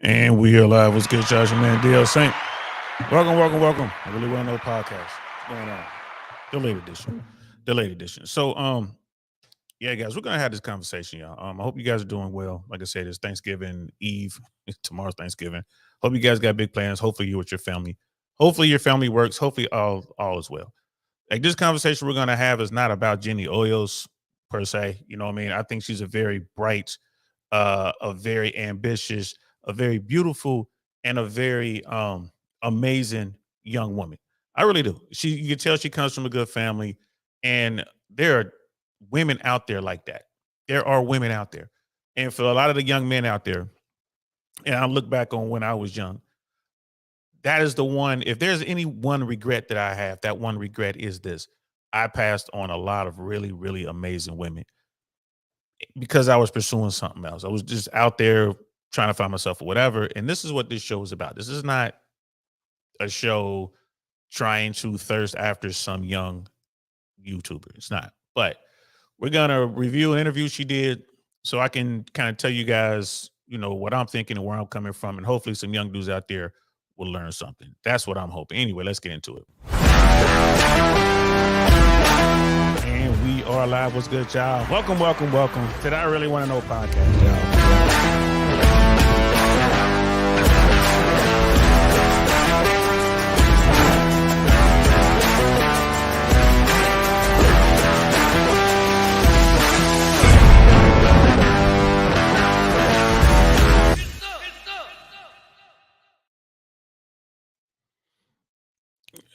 And we are live. What's good, Josh? Your man, DL Saint. Welcome. I really want to know podcast. What's going on? Delayed edition. So, yeah, guys, we're gonna have this conversation, y'all. I hope you guys are doing well. Like I said, it's Thanksgiving Eve. Tomorrow's Thanksgiving. Hope you guys got big plans. Hopefully, you with your family. Hopefully, your family works. Hopefully, all is well. Like this conversation we're gonna have is not about Jenny Hoyos per se. You know what I mean? I think she's a very bright, a very ambitious, a very beautiful, and a very amazing young woman. I really do. You can tell she comes from a good family, and there are women out there like that. There are women out there, and for a lot of the young men out there, and I look back on when I was young, that is the one. If there's any one regret that I have, that one regret is this: I passed on a lot of really, really amazing women because I was pursuing something else. I was just out there trying to find myself or whatever. And this is what this show is about. This is not a show trying to thirst after some young YouTuber. It's not. But we're gonna review an interview she did so I can kind of tell you guys, what I'm thinking and where I'm coming from. And hopefully some young dudes out there will learn something. That's what I'm hoping. Anyway, let's get into it. And we are live. What's good, y'all? Welcome to the I Really Want to Know podcast, y'all.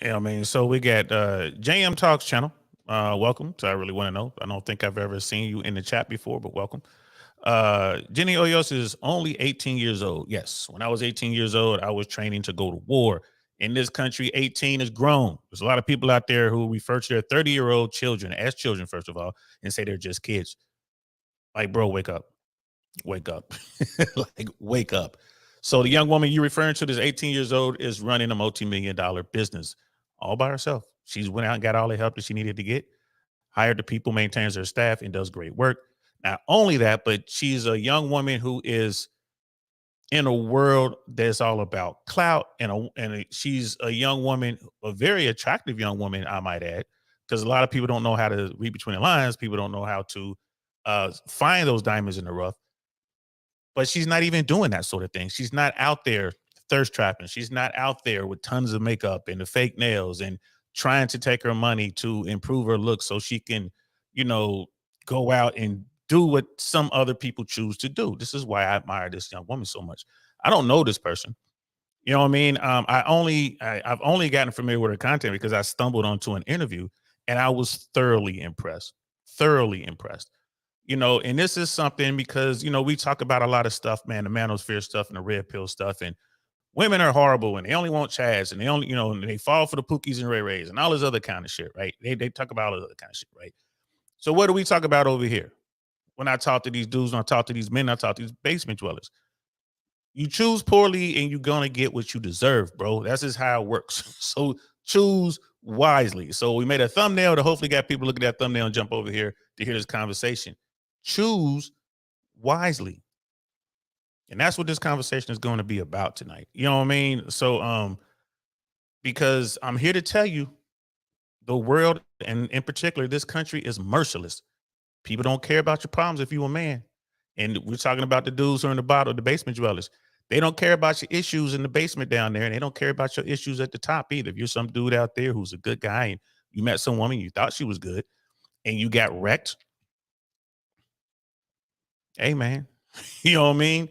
Yeah, I mean, so we got JM Talks channel. Welcome to I Really Want to Know. I don't think I've ever seen you in the chat before, but welcome. Jenny Hoyos is only 18 years old. Yes, when I was 18 years old, I was training to go to war. In this country, 18 is grown. There's a lot of people out there who refer to their 30-year-old children as children, first of all, and say they're just kids. Like, bro, wake up. Wake up. Like, wake up. So the young woman you're referring to, this 18 years old, is running a multi-million-dollar business all by herself. She's went out and got all the help that she needed to get, hired the people, maintains her staff, and does great work. Not only that, but she's a young woman who is in a world that's all about clout, and she's a young woman, a very attractive young woman, I might add, because a lot of people don't know how to read between the lines. People don't know how to find those diamonds in the rough. But she's not even doing that sort of thing. She's not out there thirst trapping. She's not out there with tons of makeup and the fake nails and trying to take her money to improve her look so she can, go out and do what some other people choose to do. This is why I admire this young woman so much. I don't know this person. You know what I mean? I've only gotten familiar with her content because I stumbled onto an interview and I was thoroughly impressed. Thoroughly impressed. And this is something because, we talk about a lot of stuff, man, the manosphere stuff and the red pill stuff. And women are horrible and they only want Chads and they only, and they fall for the Pookies and Ray Rays and all this other kind of shit, right? They talk about all this other kind of shit, right? So what do we talk about over here? When I talk to these dudes, when I talk to these men, I talk to these basement dwellers. You choose poorly and you're going to get what you deserve, bro. That's just how it works. So choose wisely. So we made a thumbnail to hopefully get people look at that thumbnail and jump over here to hear this conversation. Choose wisely. And that's what this conversation is going to be about tonight. You know what I mean? So, because I'm here to tell you the world, and in particular, this country is merciless. People don't care about your problems if you're a man. And we're talking about the dudes who are in the bottom, the basement dwellers. They don't care about your issues in the basement down there, and they don't care about your issues at the top either. If you're some dude out there who's a good guy and you met some woman, you thought she was good, and you got wrecked, hey, man, you know what I mean?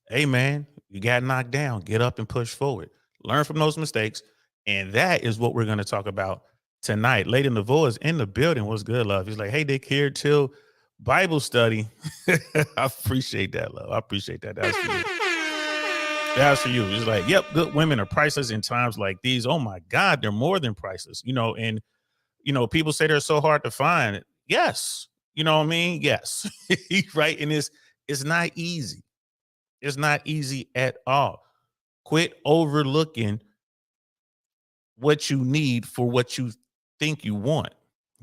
Hey, man, you got knocked down. Get up and push forward. Learn from those mistakes. And that is what we're going to talk about tonight. Lady Navo is in the building. What's good, love? He's like, hey, Dick, here till Bible study. I appreciate that, love. I appreciate that. That's for you. That's for you. It's like, yep, good women are priceless in times like these. Oh, my God, they're more than priceless. And, people say they're so hard to find. Yes. You know what I mean? Yes. Right. And it's not easy. It's not easy at all. Quit overlooking what you need for what you think you want.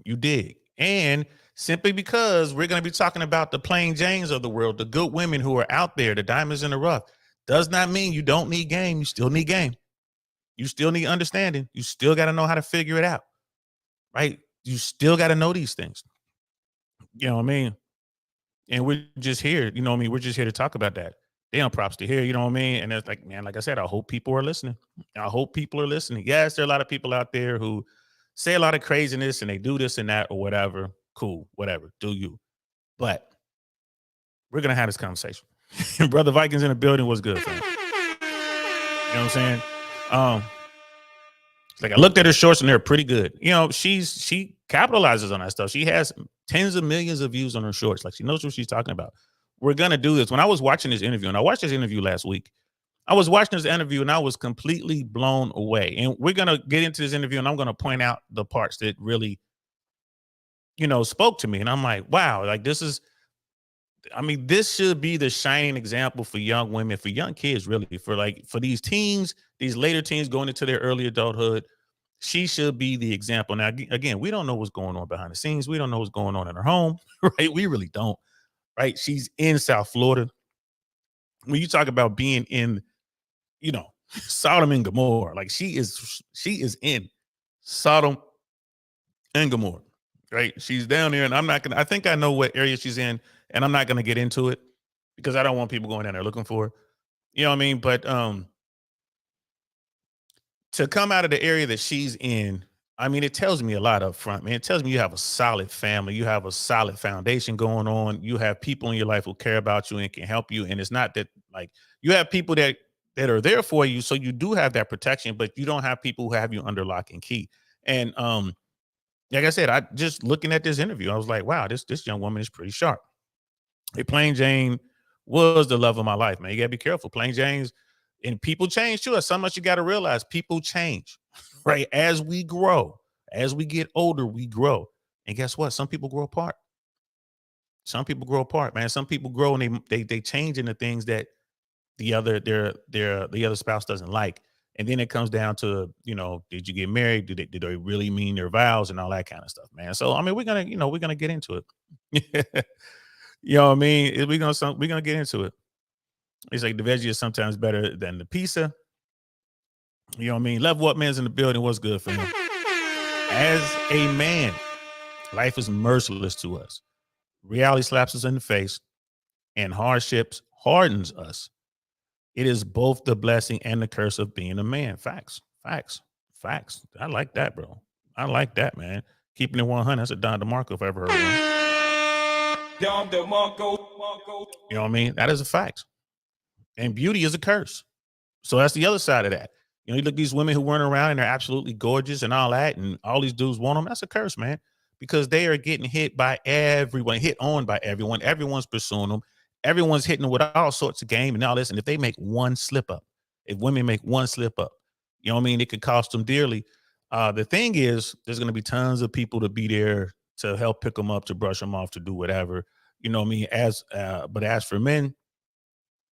You dig? And simply because we're going to be talking about the plain Janes of the world, the good women who are out there, the diamonds in the rough, Does not mean you don't need game. You still need game. You still need understanding. You still got to know how to figure it out, right? You still got to know these things. You know what I mean? And we're just here, you know what I mean? We're just here to talk about that. Damn props to hear, you know what I mean? And it's like, man, like I said, I hope people are listening. I hope people are listening. Yes, there are a lot of people out there who say a lot of craziness and they do this and that or whatever. Cool, whatever, do you. But we're going to have this conversation. Brother Vikings in the building was good, fam. You know what I'm saying? Like I looked at her shorts and they're pretty good. You know, she capitalizes on that stuff. She has tens of millions of views on her shorts. Like she knows what she's talking about. We're gonna do this. When I was watching this interview, and I watched this interview last week, I was watching this interview and I was completely blown away. And we're gonna get into this interview and I'm gonna point out the parts that really, you know, spoke to me. And I'm like, wow, like this is, I mean, this should be the shining example for young women, for young kids, really, for these teens, these later teens going into their early adulthood. She should be the example. Now, again, we don't know what's going on behind the scenes. We don't know what's going on in her home, right? We really don't, right? She's in South Florida. When you talk about being in, you know, Sodom and Gomorrah, like she is in Sodom and Gomorrah, right? She's down there, and I think I know what area she's in, and I'm not gonna get into it because I don't want people going down there looking for her. You know what I mean? But to come out of the area that she's in, I mean, it tells me a lot up front, man. It tells me you have a solid family, you have a solid foundation going on, you have people in your life who care about you and can help you. And it's not that like you have people that are there for you, so you do have that protection, but you don't have people who have you under lock and key. And like I said, I just looking at this interview, I was like, wow, this young woman is pretty sharp. Hey, Plain Jane was the love of my life, man. You gotta be careful. Plain Jane's and people change too. So much you gotta realize people change, right? As we grow, as we get older, we grow. And guess what? Some people grow apart. Some people grow apart, man. Some people grow and they change into things that the other spouse doesn't like. And then it comes down to, you know, did you get married? Did they really mean their vows and all that kind of stuff, man? So I mean, we're gonna get into it. You know what I mean? We're gonna get into it. It's like the veggie is sometimes better than the pizza. You know what I mean? Level up man's in the building. What's good for him? As a man, life is merciless to us. Reality slaps us in the face, and hardships hardens us. It is both the blessing and the curse of being a man. Facts, facts, facts. I like that, bro. I like that, man. Keeping it 100. That's a Don DeMarco if I ever heard one. Don DeMarco. You know what I mean? That is a fact. And beauty is a curse. So that's the other side of that. You know, you look at these women who run around and they're absolutely gorgeous and all that, and all these dudes want them. That's a curse, man, because they are getting hit by everyone, hit on by everyone. Everyone's pursuing them. Everyone's hitting them with all sorts of game and all this. And if they make one slip up, if women make one slip up, you know what I mean? It could cost them dearly. The thing is, there's going to be tons of people to be there to help pick them up, to brush them off, to do whatever. You know what I mean? But as for men,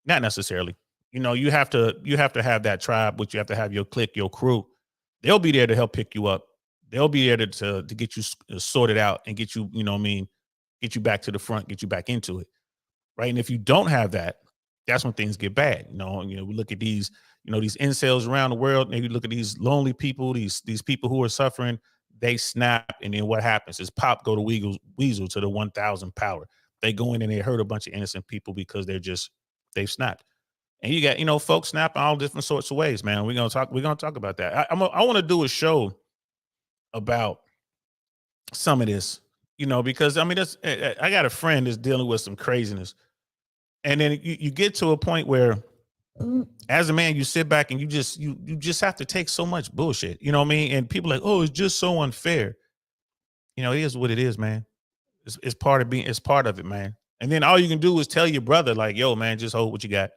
not necessarily. You know, you have to have that tribe, which you have to have your clique, your crew. They'll be there to help pick you up. They'll be there to get you sorted out and get you, you know what I mean, get you back to the front, get you back into it. Right. And if you don't have that, that's when things get bad. We look at these, these incels around the world. Maybe look at these lonely people, these people who are suffering. They snap, and then what happens is pop go to weasel to the 1,000 power. They go in and they hurt a bunch of innocent people because they've snapped. And you got, folks snap in all different sorts of ways, man. We're gonna talk about that. I want to do a show about some of this, because I mean, I got a friend that's dealing with some craziness, and then you get to a point where, as a man, you sit back and you just have to take so much bullshit, you know what I mean? And people are like, oh, it's just so unfair. It is what it is, man. It's part of it, man. And then all you can do is tell your brother, like, yo, man, just hold what you got.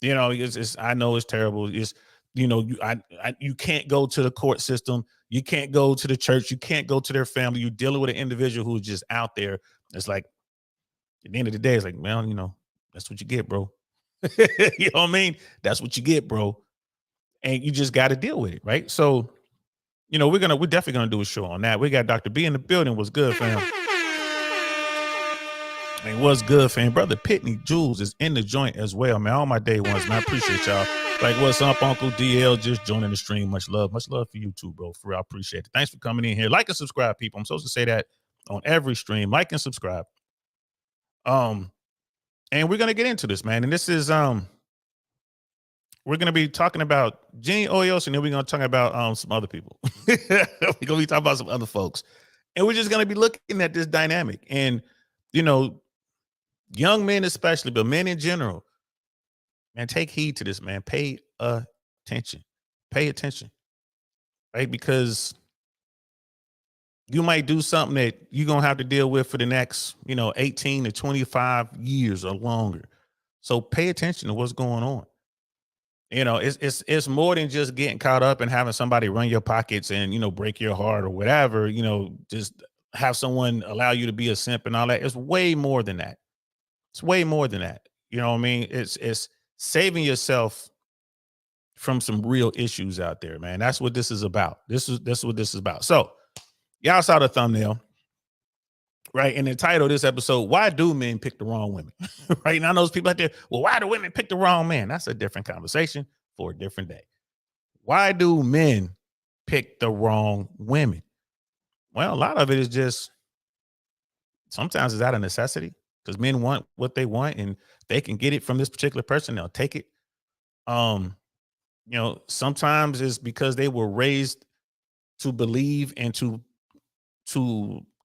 I know it's terrible. It's, you can't go to the court system. You can't go to the church. You can't go to their family. You're dealing with an individual who's just out there. It's like, at the end of the day, it's like, well, that's what you get, bro. You know what I mean? That's what you get, bro. And you just got to deal with it, right? So, we're definitely gonna do a show on that. We got Dr. B in the building. What's good, fam? Man, what's good, fam? Brother Pitney Jules is in the joint as well, man. All my day ones, man. I appreciate y'all. Like, what's up, Uncle DL? Just joining the stream. Much love for you too, bro. For real, I appreciate it. Thanks for coming in here. Like and subscribe, people. I'm supposed to say that on every stream. Like and subscribe. And we're gonna get into this, man. And this is we're gonna be talking about Jenny Hoyos, and then we're gonna talk about some other people. We're gonna be talking about some other folks, and we're just gonna be looking at this dynamic. And young men especially, but men in general, man, take heed to this, man. Pay attention. Pay attention, right? Because you might do something that you're going to have to deal with for the next, 18 to 25 years or longer. So pay attention to what's going on. It's more than just getting caught up and having somebody run your pockets and, break your heart or whatever, just have someone allow you to be a simp and all that. It's way more than that. It's way more than that. You know what I mean? It's saving yourself from some real issues out there, man. That's what this is about. This is what this is about. So y'all saw the thumbnail, right? And the title of this episode, why do men pick the wrong women? Right? And I know those people out there, well, why do women pick the wrong man? That's a different conversation for a different day. Why do men pick the wrong women? Well, a lot of it is just sometimes it's out of necessity because men want what they want and they can get it from this particular person. They'll take it. Sometimes it's because they were raised to believe and to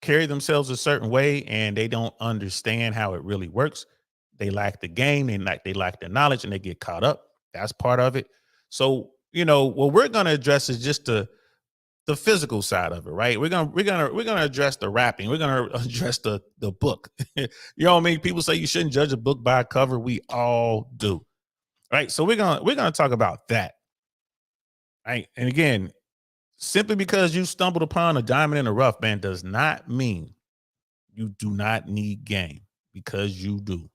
carry themselves a certain way and they don't understand how it really works. They lack the game, they lack the knowledge and they get caught up. That's part of it. So, what we're going to address is just the physical side of it, right? We're gonna address the rapping. We're gonna address the book. You know what I mean? People say you shouldn't judge a book by a cover. We all do, right? So we're gonna talk about that, right? And again, simply because you stumbled upon a diamond in the rough, man, does not mean you do not need game, because you do.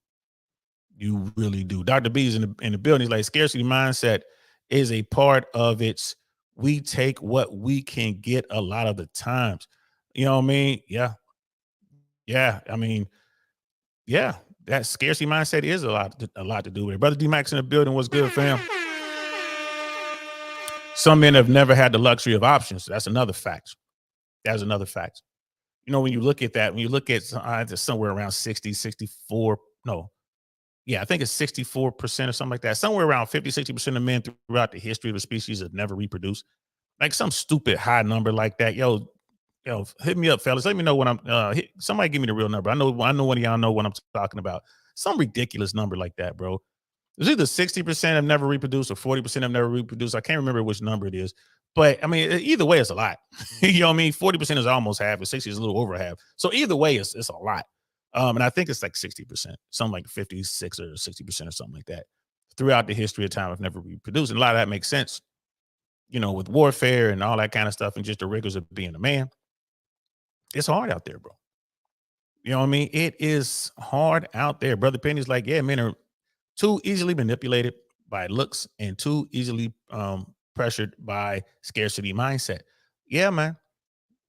You really do. Dr. B is in the building. He's like, scarcity mindset is a part of its. We take what we can get a lot of the times. You know what I mean? Yeah. Yeah. I mean, yeah, that scarcity mindset is a lot to do with it. Brother D Max in the building. What's good, fam? Some men have never had the luxury of options. That's another fact. That's another fact. When you look at that, when you look at somewhere around 60, 64, no, yeah, I think it's 64% or something like that. Somewhere around 50, 60% of men throughout the history of the species have never reproduced. Like some stupid high number like that. Yo, hit me up, fellas. Let me know when I'm somebody give me the real number. I know one of y'all know what I'm talking about. Some ridiculous number like that, bro. It's either 60% have never reproduced or 40% have never reproduced. I can't remember which number it is. But I mean, either way, it's a lot. You know what I mean? 40% is almost half, and 60 is a little over half. So either way, it's a lot. And I think it's like 60%, something like 56 or 60% or something like that. Throughout the history of time, have never reproduced. And a lot of that makes sense, with warfare and all that kind of stuff and just the rigors of being a man. It's hard out there, bro. You know what I mean? It is hard out there. Brother Penny's like, yeah, men are too easily manipulated by looks and too easily pressured by scarcity mindset. Yeah, man.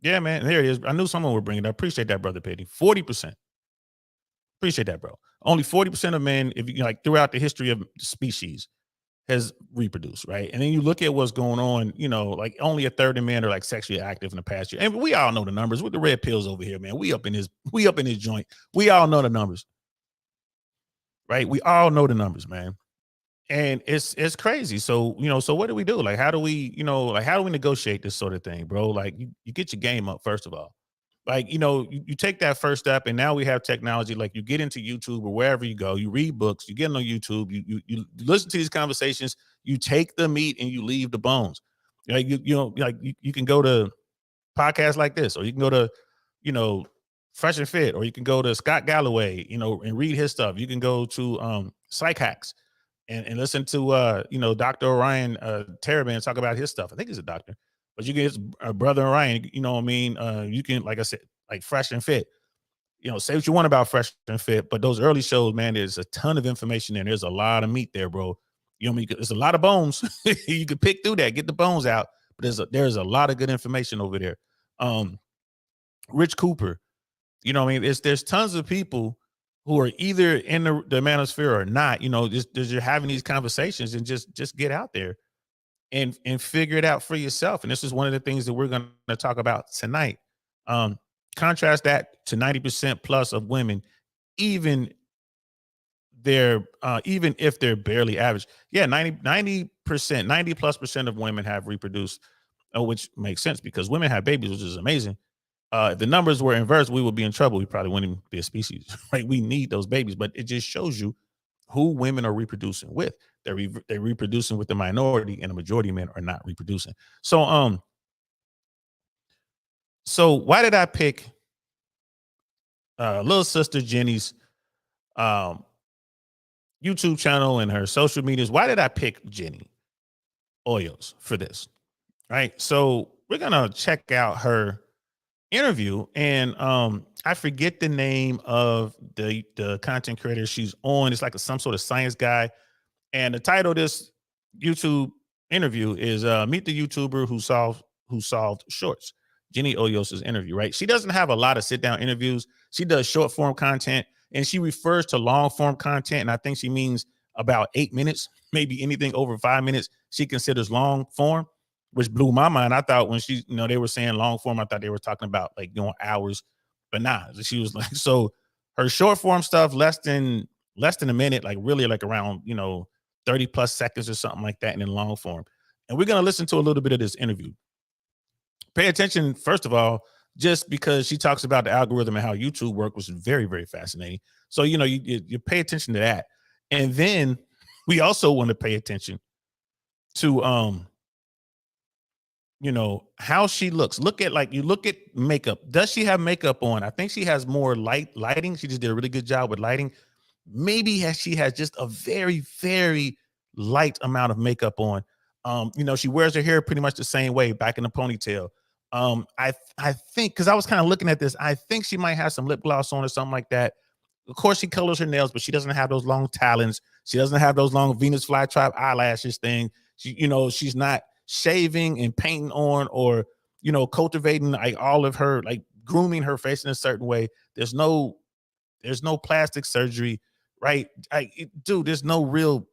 Yeah, man. There it is. I knew someone would bring it up. Appreciate that, Brother Penny. 40%. Appreciate that, bro. Only 40% of men, if you throughout the history of the species, has reproduced, right? And then you look at what's going on, like only a third of men are like sexually active in the past year. And we all know the numbers with the red pills over here, man. We up in this joint. We all know the numbers, right? We all know the numbers, man. And it's crazy. So, so what do we do? Like, how do we, how do we negotiate this sort of thing, bro? Like you get your game up, first of all. Like, you take that first step, and now we have technology. Like, you get into YouTube or wherever you go, you read books, you get on YouTube, you listen to these conversations, you take the meat and you leave the bones. Like, you can go to podcasts like this, or you can go to, Fresh and Fit, or you can go to Scott Galloway, and read his stuff. You can go to Psych Hacks and listen to Dr. Orion Terabin talk about his stuff. I think he's a doctor. But you can get Brother Orion, you know what I mean? You can, like I said, like Fresh and Fit. Say what you want about Fresh and Fit, but those early shows, man, there's a ton of information there. There's a lot of meat there, bro. You know what I mean? There's a lot of bones. You can pick through that, get the bones out. But there's a lot of good information over there. Rich Cooper, you know what I mean? There's tons of people who are either in the manosphere or not, you know, just you're having these conversations, and just get out there and figure it out for yourself. And this is one of the things that we're going to talk about tonight. Contrast that to 90% plus of women, even even if they're barely average. Yeah, 90%, 90 plus percent of women have reproduced, which makes sense because women have babies, which is amazing. If the numbers were inverse, we would be in trouble. We probably wouldn't even be a species, right? We need those babies, but it just shows you who women are reproducing with. They're reproducing with the minority, and the majority of men are not reproducing. So why did I pick little sister Jenny's YouTube channel and her social medias? Why did I pick Jenny Hoyos for this? Right. So we're gonna check out her interview, and I forget the name of the content creator she's on. It's like some sort of science guy, and the title of this YouTube interview is "Meet the YouTuber who solved shorts." Jenny Hoyos' interview, right? She doesn't have a lot of sit down interviews. She does short form content, and she refers to long form content, and I think she means about 8 minutes, maybe anything over 5 minutes. She considers long form, which blew my mind. I thought when she, you know, they were saying long form, I thought they were talking about like, you know, hours, but nah. She was like, so her short form stuff, less than a minute, like really like around, you know, 30 plus seconds or something like that, and then long form. And we're gonna listen to a little bit of this interview. Pay attention, first of all, just because she talks about the algorithm and how YouTube works, which is very, very fascinating. So, you know, you pay attention to that. And then we also want to pay attention to you know, how she looks. Look at makeup. Does she have makeup on? I think she has more lighting. She just did a really good job with lighting. Maybe she has just a very, very light amount of makeup on. You know, she wears her hair pretty much the same way, back in the ponytail. I think, because I was kind of looking at this, I think she might have some lip gloss on or something like that. Of course, she colors her nails, but she doesn't have those long talons. She doesn't have those long Venus flytrap eyelashes thing. She, you know, she's not shaving and painting on, or, you know, cultivating like all of her, like grooming her face in a certain way. There's no plastic surgery, right? Dude, there's no real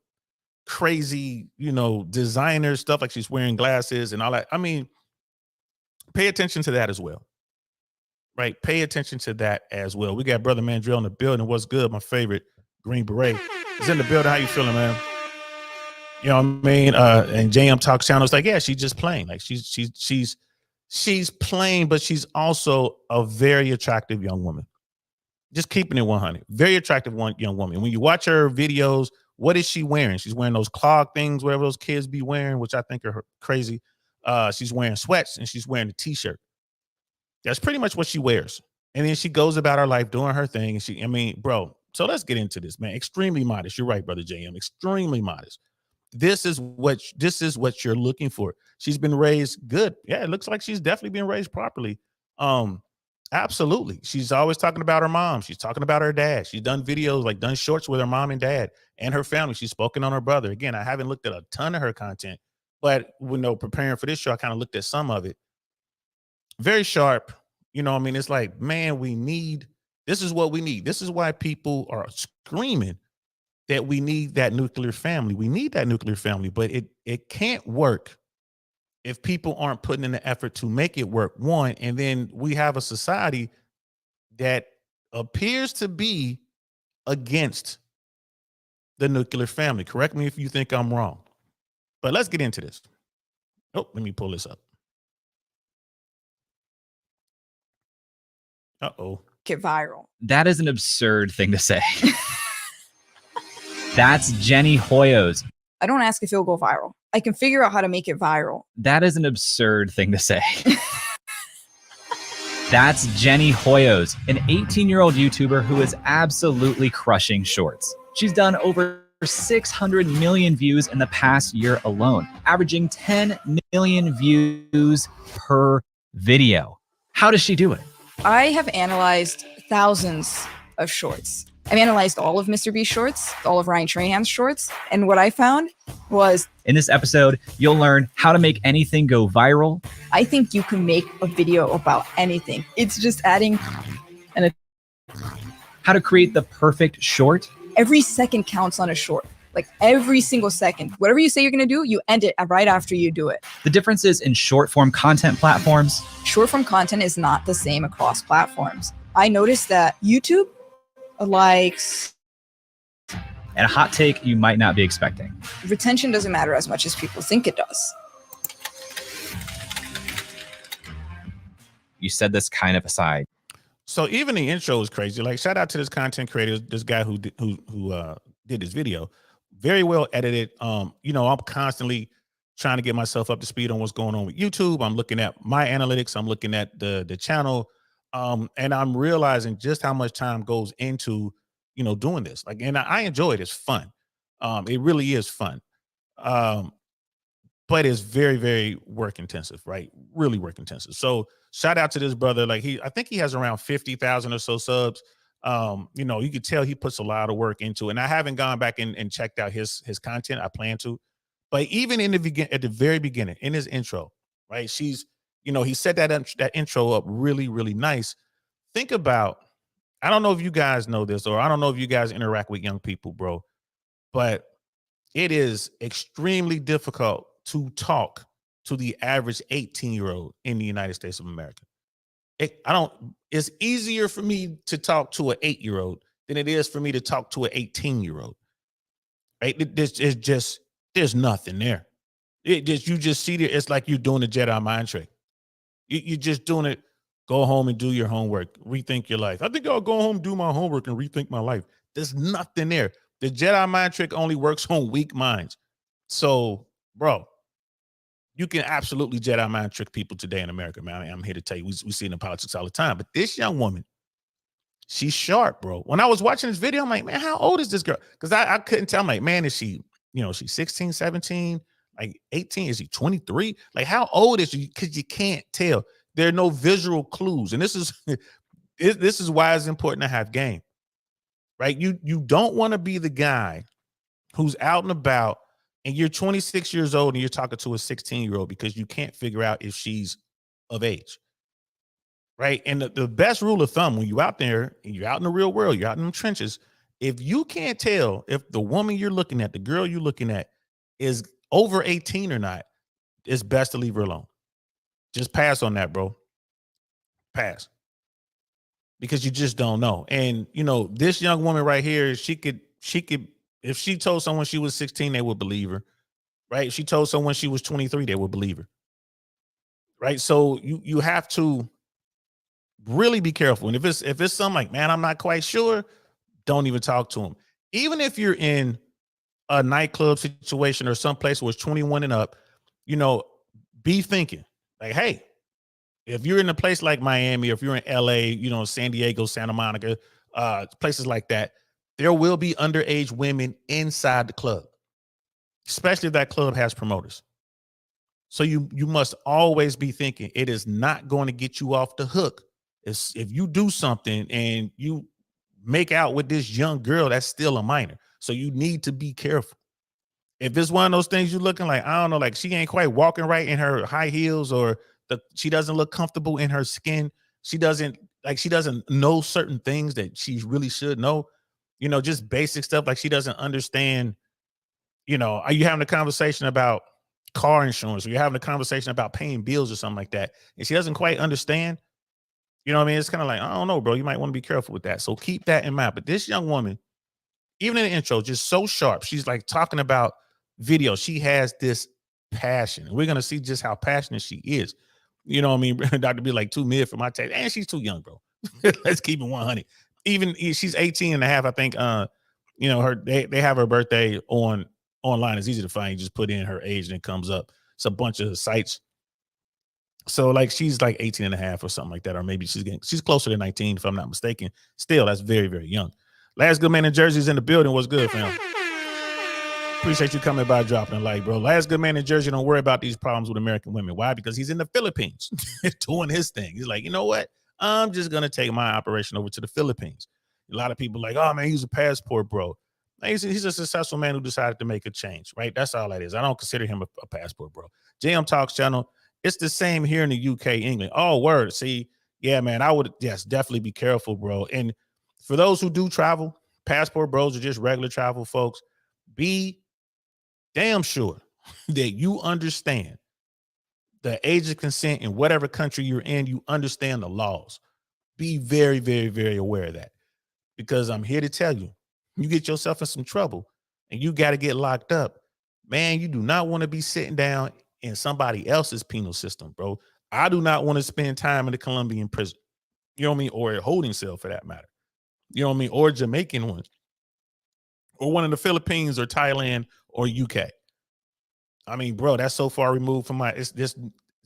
crazy, you know, designer stuff, like she's wearing glasses and all that. I mean, pay attention to that as well, right? Pay attention to that as well. We got Brother Mandrill in the building. What's good? My favorite Green Beret is in the building. How you feeling, man? You know what I mean? And JM Talks channel is like, yeah, she's just playing. Like she's playing, but she's also a very attractive young woman. Just keeping it 100. Very attractive young woman. When you watch her videos, what is she wearing? She's wearing those clog things, whatever those kids be wearing, which I think are crazy. She's wearing sweats, and she's wearing a t-shirt. That's pretty much what she wears. And then she goes about her life doing her thing. And I mean, bro, so let's get into this, man. Extremely modest. You're right, Brother JM. Extremely modest. This is what you're looking for. She's been raised good. Yeah, it looks like she's definitely been raised properly. Absolutely. She's always talking about her mom. She's talking about her dad. She's done videos, like done shorts with her mom and dad and her family. She's spoken on her brother. Again, I haven't looked at a ton of her content, but preparing for this show, I kind of looked at some of it. Very sharp. You know, I mean, it's like, man, this is what we need. This is why people are screaming that we need that nuclear family. We need that nuclear family, but it can't work if people aren't putting in the effort to make it work, one. And then we have a society that appears to be against the nuclear family. Correct me if you think I'm wrong, but let's get into this. Oh, let me pull this up. Uh-oh. Get viral. That is an absurd thing to say. That's Jenny Hoyos. I don't ask if it'll go viral. I can figure out how to make it viral. That is an absurd thing to say. That's Jenny Hoyos, an 18-year-old YouTuber who is absolutely crushing shorts. She's done over 600 million views in the past year alone, averaging 10 million views per video. How does she do it? I have analyzed thousands of shorts. I've analyzed all of Mr. Beast's shorts, all of Ryan Trahan's shorts, and what I found was... In this episode, you'll learn how to make anything go viral. I think you can make a video about anything. It's just adding how to create the perfect short. Every second counts on a short. Like every single second. Whatever you say you're going to do, you end it right after you do it. The differences in short form content platforms. Short form content is not the same across platforms. I noticed that YouTube likes... And a hot take you might not be expecting. Retention doesn't matter as much as people think it does. You said this kind of aside. So even the intro is crazy. Like, shout out to this content creator, this guy who did this video. Very well edited. You know, I'm constantly trying to get myself up to speed on what's going on with YouTube. I'm looking at my analytics. I'm looking at the channel. And I'm realizing just how much time goes into, you know, doing this. Like, and I enjoy it. It's fun. It really is fun. But it's very, very work intensive, right? Really work intensive. So shout out to this brother. Like, I think he has around 50,000 or so subs. You know, you could tell he puts a lot of work into it. And I haven't gone back and checked out his content. I plan to, but even at the very beginning, in his intro, right? She's, you know, he set that intro up really, really nice. Think about, I don't know if you guys know this, or I don't know if you guys interact with young people, bro, but it is extremely difficult to talk to the average 18-year-old in the United States of America. It's easier for me to talk to an 8-year-old than it is for me to talk to an 18-year-old. Right? There's nothing there. You just see it. It's like you're doing a Jedi mind trick. You're just doing it. Go home and do your homework. Rethink your life. I think I'll go home, do my homework, and rethink my life. There's nothing there. The Jedi mind trick only works on weak minds. So, bro, you can absolutely Jedi mind trick people today in America, man. I'm here to tell you, we see it in politics all the time. But this young woman, she's sharp, bro. When I was watching this video, I'm like, man, how old is this girl? Because I couldn't tell. I'm like, man, is she, you know, she's 16, 17, like 18? Is she 23? Like, how old is she? Because you can't tell. There are no visual clues. And this is why it's important to have game, right? You don't want to be the guy who's out and about and you're 26 years old and you're talking to a 16-year-old because you can't figure out if she's of age, right? And the best rule of thumb when you're out there and you're out in the real world, you're out in the trenches, if you can't tell if the woman you're looking at, the girl you're looking at is over 18 or not, it's best to leave her alone. Just pass on that, bro. Pass. Because you just don't know. And, you know, this young woman right here, she could, if she told someone she was 16, they would believe her, right? If she told someone she was 23, they would believe her, right? So you have to really be careful. And if it's something like, man, I'm not quite sure, don't even talk to them. Even if you're in a nightclub situation or someplace where it's 21 and up, you know, be thinking like, hey, if you're in a place like Miami, or if you're in LA, you know, San Diego, Santa Monica, places like that, there will be underage women inside the club, especially if that club has promoters. So you must always be thinking it is not going to get you off the hook. If you do something and you make out with this young girl, that's still a minor. So you need to be careful. If it's one of those things you're looking like, I don't know, like she ain't quite walking right in her high heels, or she doesn't look comfortable in her skin. She doesn't know certain things that she really should know, you know, just basic stuff. Like she doesn't understand, you know, are you having a conversation about car insurance, or you're having a conversation about paying bills or something like that, and she doesn't quite understand, you know what I mean? It's kind of like, I don't know, bro, you might want to be careful with that. So keep that in mind. But this young woman, even in the intro, just so sharp. She's like talking about video. She has this passion. We're going to see just how passionate she is. You know what I mean? Dr. B like too mid for my taste. And she's too young, bro. Let's keep it 100. Even she's 18 and a half, I think. You know, they have her birthday online. It's easy to find. You just put in her age and it comes up. It's a bunch of sites. So like she's like 18 and a half or something like that. Or maybe she's closer to 19 if I'm not mistaken. Still, that's very, very young. Last good man in Jersey's in the building. What's good, fam? Appreciate you coming by, dropping a like, bro. Last good man in Jersey don't worry about these problems with American women. Why? Because he's in the Philippines doing his thing. He's like, you know what? I'm just going to take my operation over to the Philippines. A lot of people like, oh, man, he's a passport bro. He's a successful man who decided to make a change, right? That's all that is. I don't consider him a passport bro. JM Talks channel. It's the same here in the UK, England. Oh, word. See, yeah, man, I would, yes, definitely be careful, bro. And For those who do travel, passport bros are just regular travel folks. Be damn sure that you understand the age of consent in whatever country you're in. You understand the laws. Be very, very, very aware of that, because I'm here to tell you, you get yourself in some trouble and you got to get locked up, man, you do not want to be sitting down in somebody else's penal system, bro. I do not want to spend time in the Colombian prison, you know what I mean, or a holding cell for that matter, you know what I mean, or a Jamaican one, or one in the Philippines or Thailand or UK. I mean, bro, that's so far removed from it's this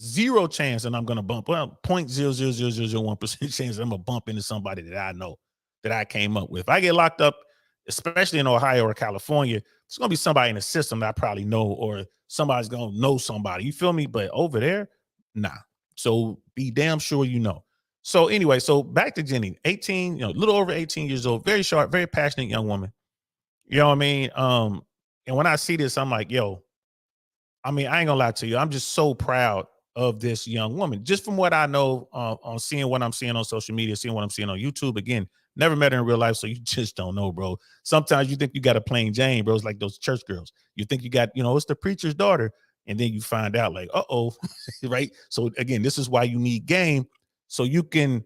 zero chance that I'm gonna bump, well, 0.00001% chance that I'm gonna bump into somebody that I know, that I came up with. If I get locked up, especially in Ohio or California, it's gonna be somebody in the system that I probably know, or somebody's gonna know somebody. You feel me? But over there, nah. So be damn sure you know. So anyway, so back to Jenny, 18, a little over 18 years old, very sharp, very passionate young woman. You know what I mean? And when I see this, I'm like, yo, I mean, I ain't gonna lie to you. I'm just so proud of this young woman, just from what I know, on seeing what I'm seeing on social media, seeing what I'm seeing on YouTube. Again, never met her in real life, so you just don't know, bro. Sometimes you think you got a plain Jane, bro. It's like those church girls. You think you got, it's the preacher's daughter, and then you find out, like, right? So again, this is why you need game, so you can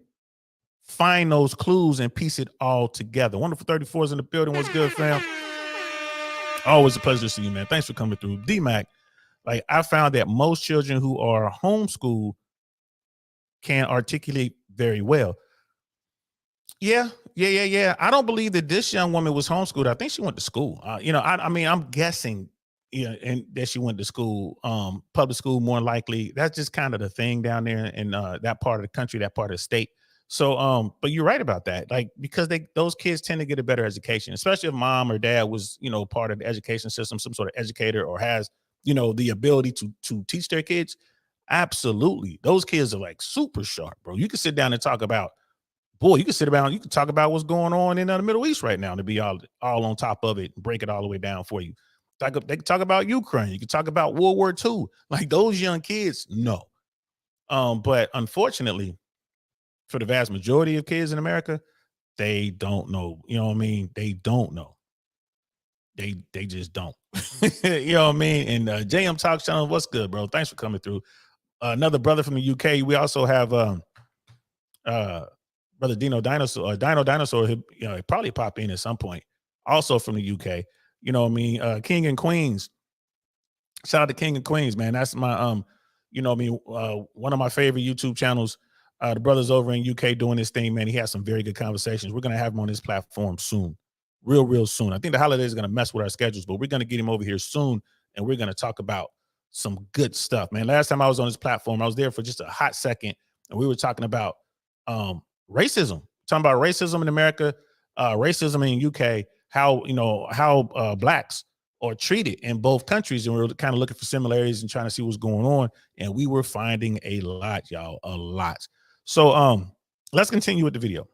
find those clues and piece it all together. Wonderful 34s in the building. What's good, fam? Always a pleasure to see you, man. Thanks for coming through. D-Mac. Like, I found that most children who are homeschooled can articulate very well. Yeah. I don't believe that this young woman was homeschooled. I think she went to school. I mean, I'm guessing, and that she went to school, public school, more likely. That's just kind of the thing down there in that part of the country, that part of the state. So, but you're right about that. Like, because those kids tend to get a better education, especially if mom or dad was, part of the education system, some sort of educator, or has, the ability to teach their kids. Absolutely. Those kids are like super sharp, bro. You can sit down and talk about, you can talk about what's going on in the Middle East right now, to be all on top of it and break it all the way down for you. They can talk about Ukraine. You can talk about World War II. Like, those young kids, no. But unfortunately, for the vast majority of kids in America, they don't know. You know what I mean? They don't know. They just don't. You know what I mean? And JM Talk Channel, what's good, bro? Thanks for coming through. Another brother from the UK. We also have brother Dino Dinosaur. He'll probably pop in at some point. Also from the UK. You know what I mean? King and Queens. Shout out to King and Queens, man. That's my one of my favorite YouTube channels. The brothers over in UK doing this thing, man. He has some very good conversations. We're gonna have him on this platform soon. Real soon. I think the holidays are going to mess with our schedules, but we're going to get him over here soon, and we're going to talk about some good stuff, man. Last time I was on this platform, I was there for just a hot second, and we were talking about racism, in America, racism in UK, how blacks are treated in both countries, and we were kind of looking for similarities and trying to see what's going on, and we were finding a lot, y'all, a lot. So let's continue with the video.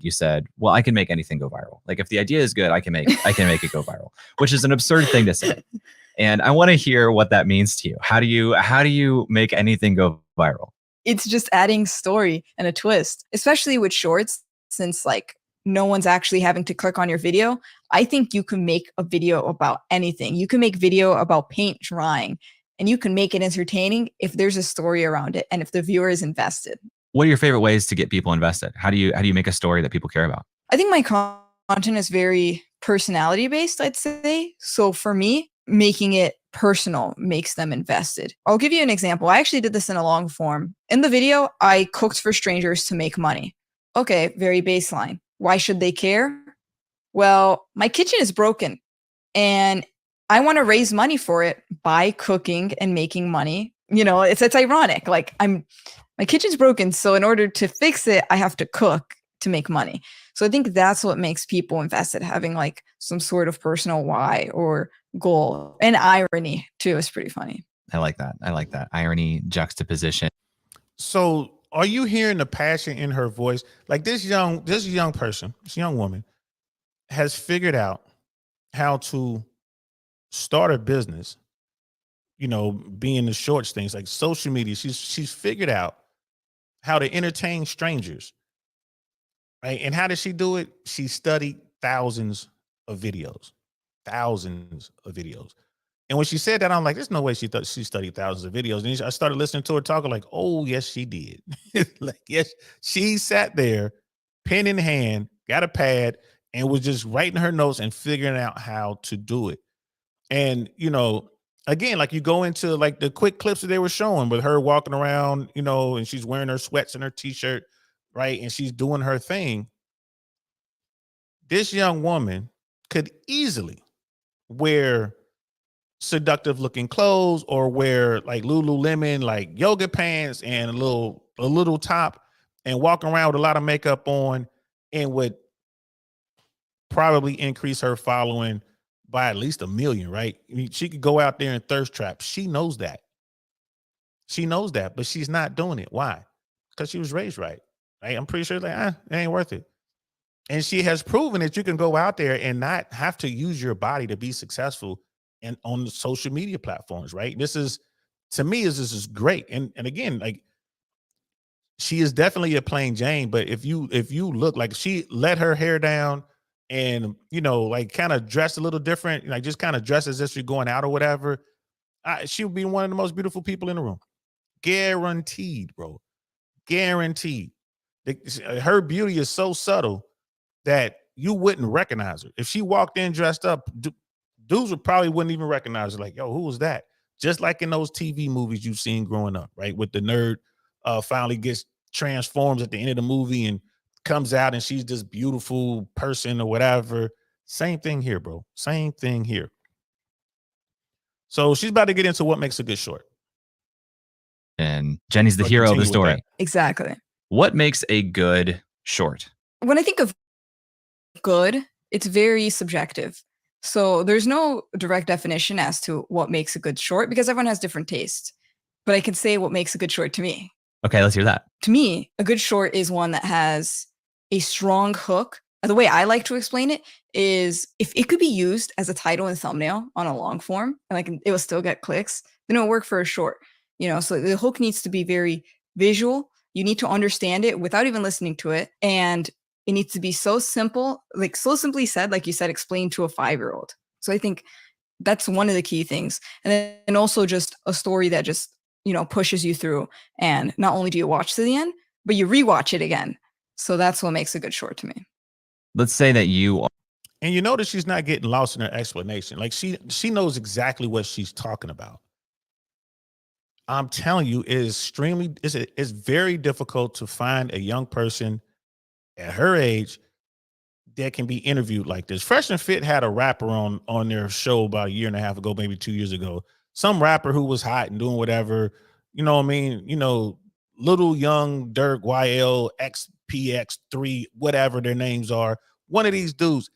You said, well, I can make anything go viral. Like, if the idea is good, I can make it go viral, which is an absurd thing to say. And I want to hear what that means to you. How do you make anything go viral? It's just adding story and a twist, especially with shorts, since like no one's actually having to click on your video. I think you can make a video about anything. You can make video about paint drying, and you can make it entertaining if there's a story around it and if the viewer is invested. What are your favorite ways to get people invested? How do you make a story that people care about? I think my content is very personality based, I'd say. So for me, making it personal makes them invested. I'll give you an example. I actually did this in a long form. In the video, I cooked for strangers to make money. Okay, very baseline. Why should they care? Well, my kitchen is broken and I want to raise money for it by cooking and making money. It's ironic. Like, my kitchen's broken, so in order to fix it, I have to cook to make money. So I think that's what makes people invested, having like some sort of personal why or goal. And irony too is pretty funny. I like that. Irony, juxtaposition. So are you hearing the passion in her voice? Like, this young woman has figured out how to start a business, being the shorts things like social media. She's figured out how to entertain strangers right? And how did she do it? She studied thousands of videos, thousands of videos. And when she said that, I'm like, there's no way she thought she studied thousands of videos. And I started listening to her talking like, oh, yes, she did. Like, yes, she sat there, pen in hand, got a pad, and was just writing her notes and figuring out how to do it. And, again, like you go into like the quick clips that they were showing with her walking around, and she's wearing her sweats and her t-shirt, right? And she's doing her thing. This young woman could easily wear seductive looking clothes or wear like Lululemon, like yoga pants and a little top and walk around with a lot of makeup on, and would probably increase her following by at least 1 million, right? I mean, she could go out there and thirst trap. She knows that. She knows that, but she's not doing it. Why? Because she was raised right. Right? I'm pretty sure like, it ain't worth it. And she has proven that you can go out there and not have to use your body to be successful and on the social media platforms, right? This is, to me, this is great. And again, like, she is definitely a plain Jane, but if you look, like, she let her hair down and like kind of dressed a little different, like just kind of dressed as if you're going out or whatever, she would be one of the most beautiful people in the room. Guaranteed, bro. Guaranteed. Her beauty is so subtle that you wouldn't recognize her. If she walked in dressed up, dudes would probably wouldn't even recognize her. Like, yo, who was that? Just like in those TV movies you've seen growing up, right? With the nerd finally gets transforms at the end of the movie and comes out and she's this beautiful person or whatever. Same thing here, bro. Same thing here. So she's about to get into what makes a good short. And Jenny's the So hero of the continue with story. that. Exactly. What makes a good short? When I think of good, it's very subjective. So there's no direct definition as to what makes a good short because everyone has different tastes. But I can say what makes a good short to me. Okay, let's hear that. To me, a good short is one that has a strong hook. The way I like to explain it is if it could be used as a title and thumbnail on a long form, and like it will still get clicks, then it'll work for a short. So the hook needs to be very visual. You need to understand it without even listening to it. And it needs to be so simple, like so simply said, like you said, explained to a 5-year-old. So I think that's one of the key things. And also just a story that just, pushes you through. And not only do you watch to the end, but you rewatch it again. So that's what makes a good short to me. Let's say that you are. And you notice she's not getting lost in her explanation. Like she knows exactly what she's talking about. I'm telling you, it's very difficult to find a young person at her age that can be interviewed like this. Fresh and Fit had a rapper on their show about 1.5 years ago, maybe 2 years ago. Some rapper who was hot and doing whatever, you know what I mean? Little young Dirk, YL, XPX3, whatever their names are. One of these dudes.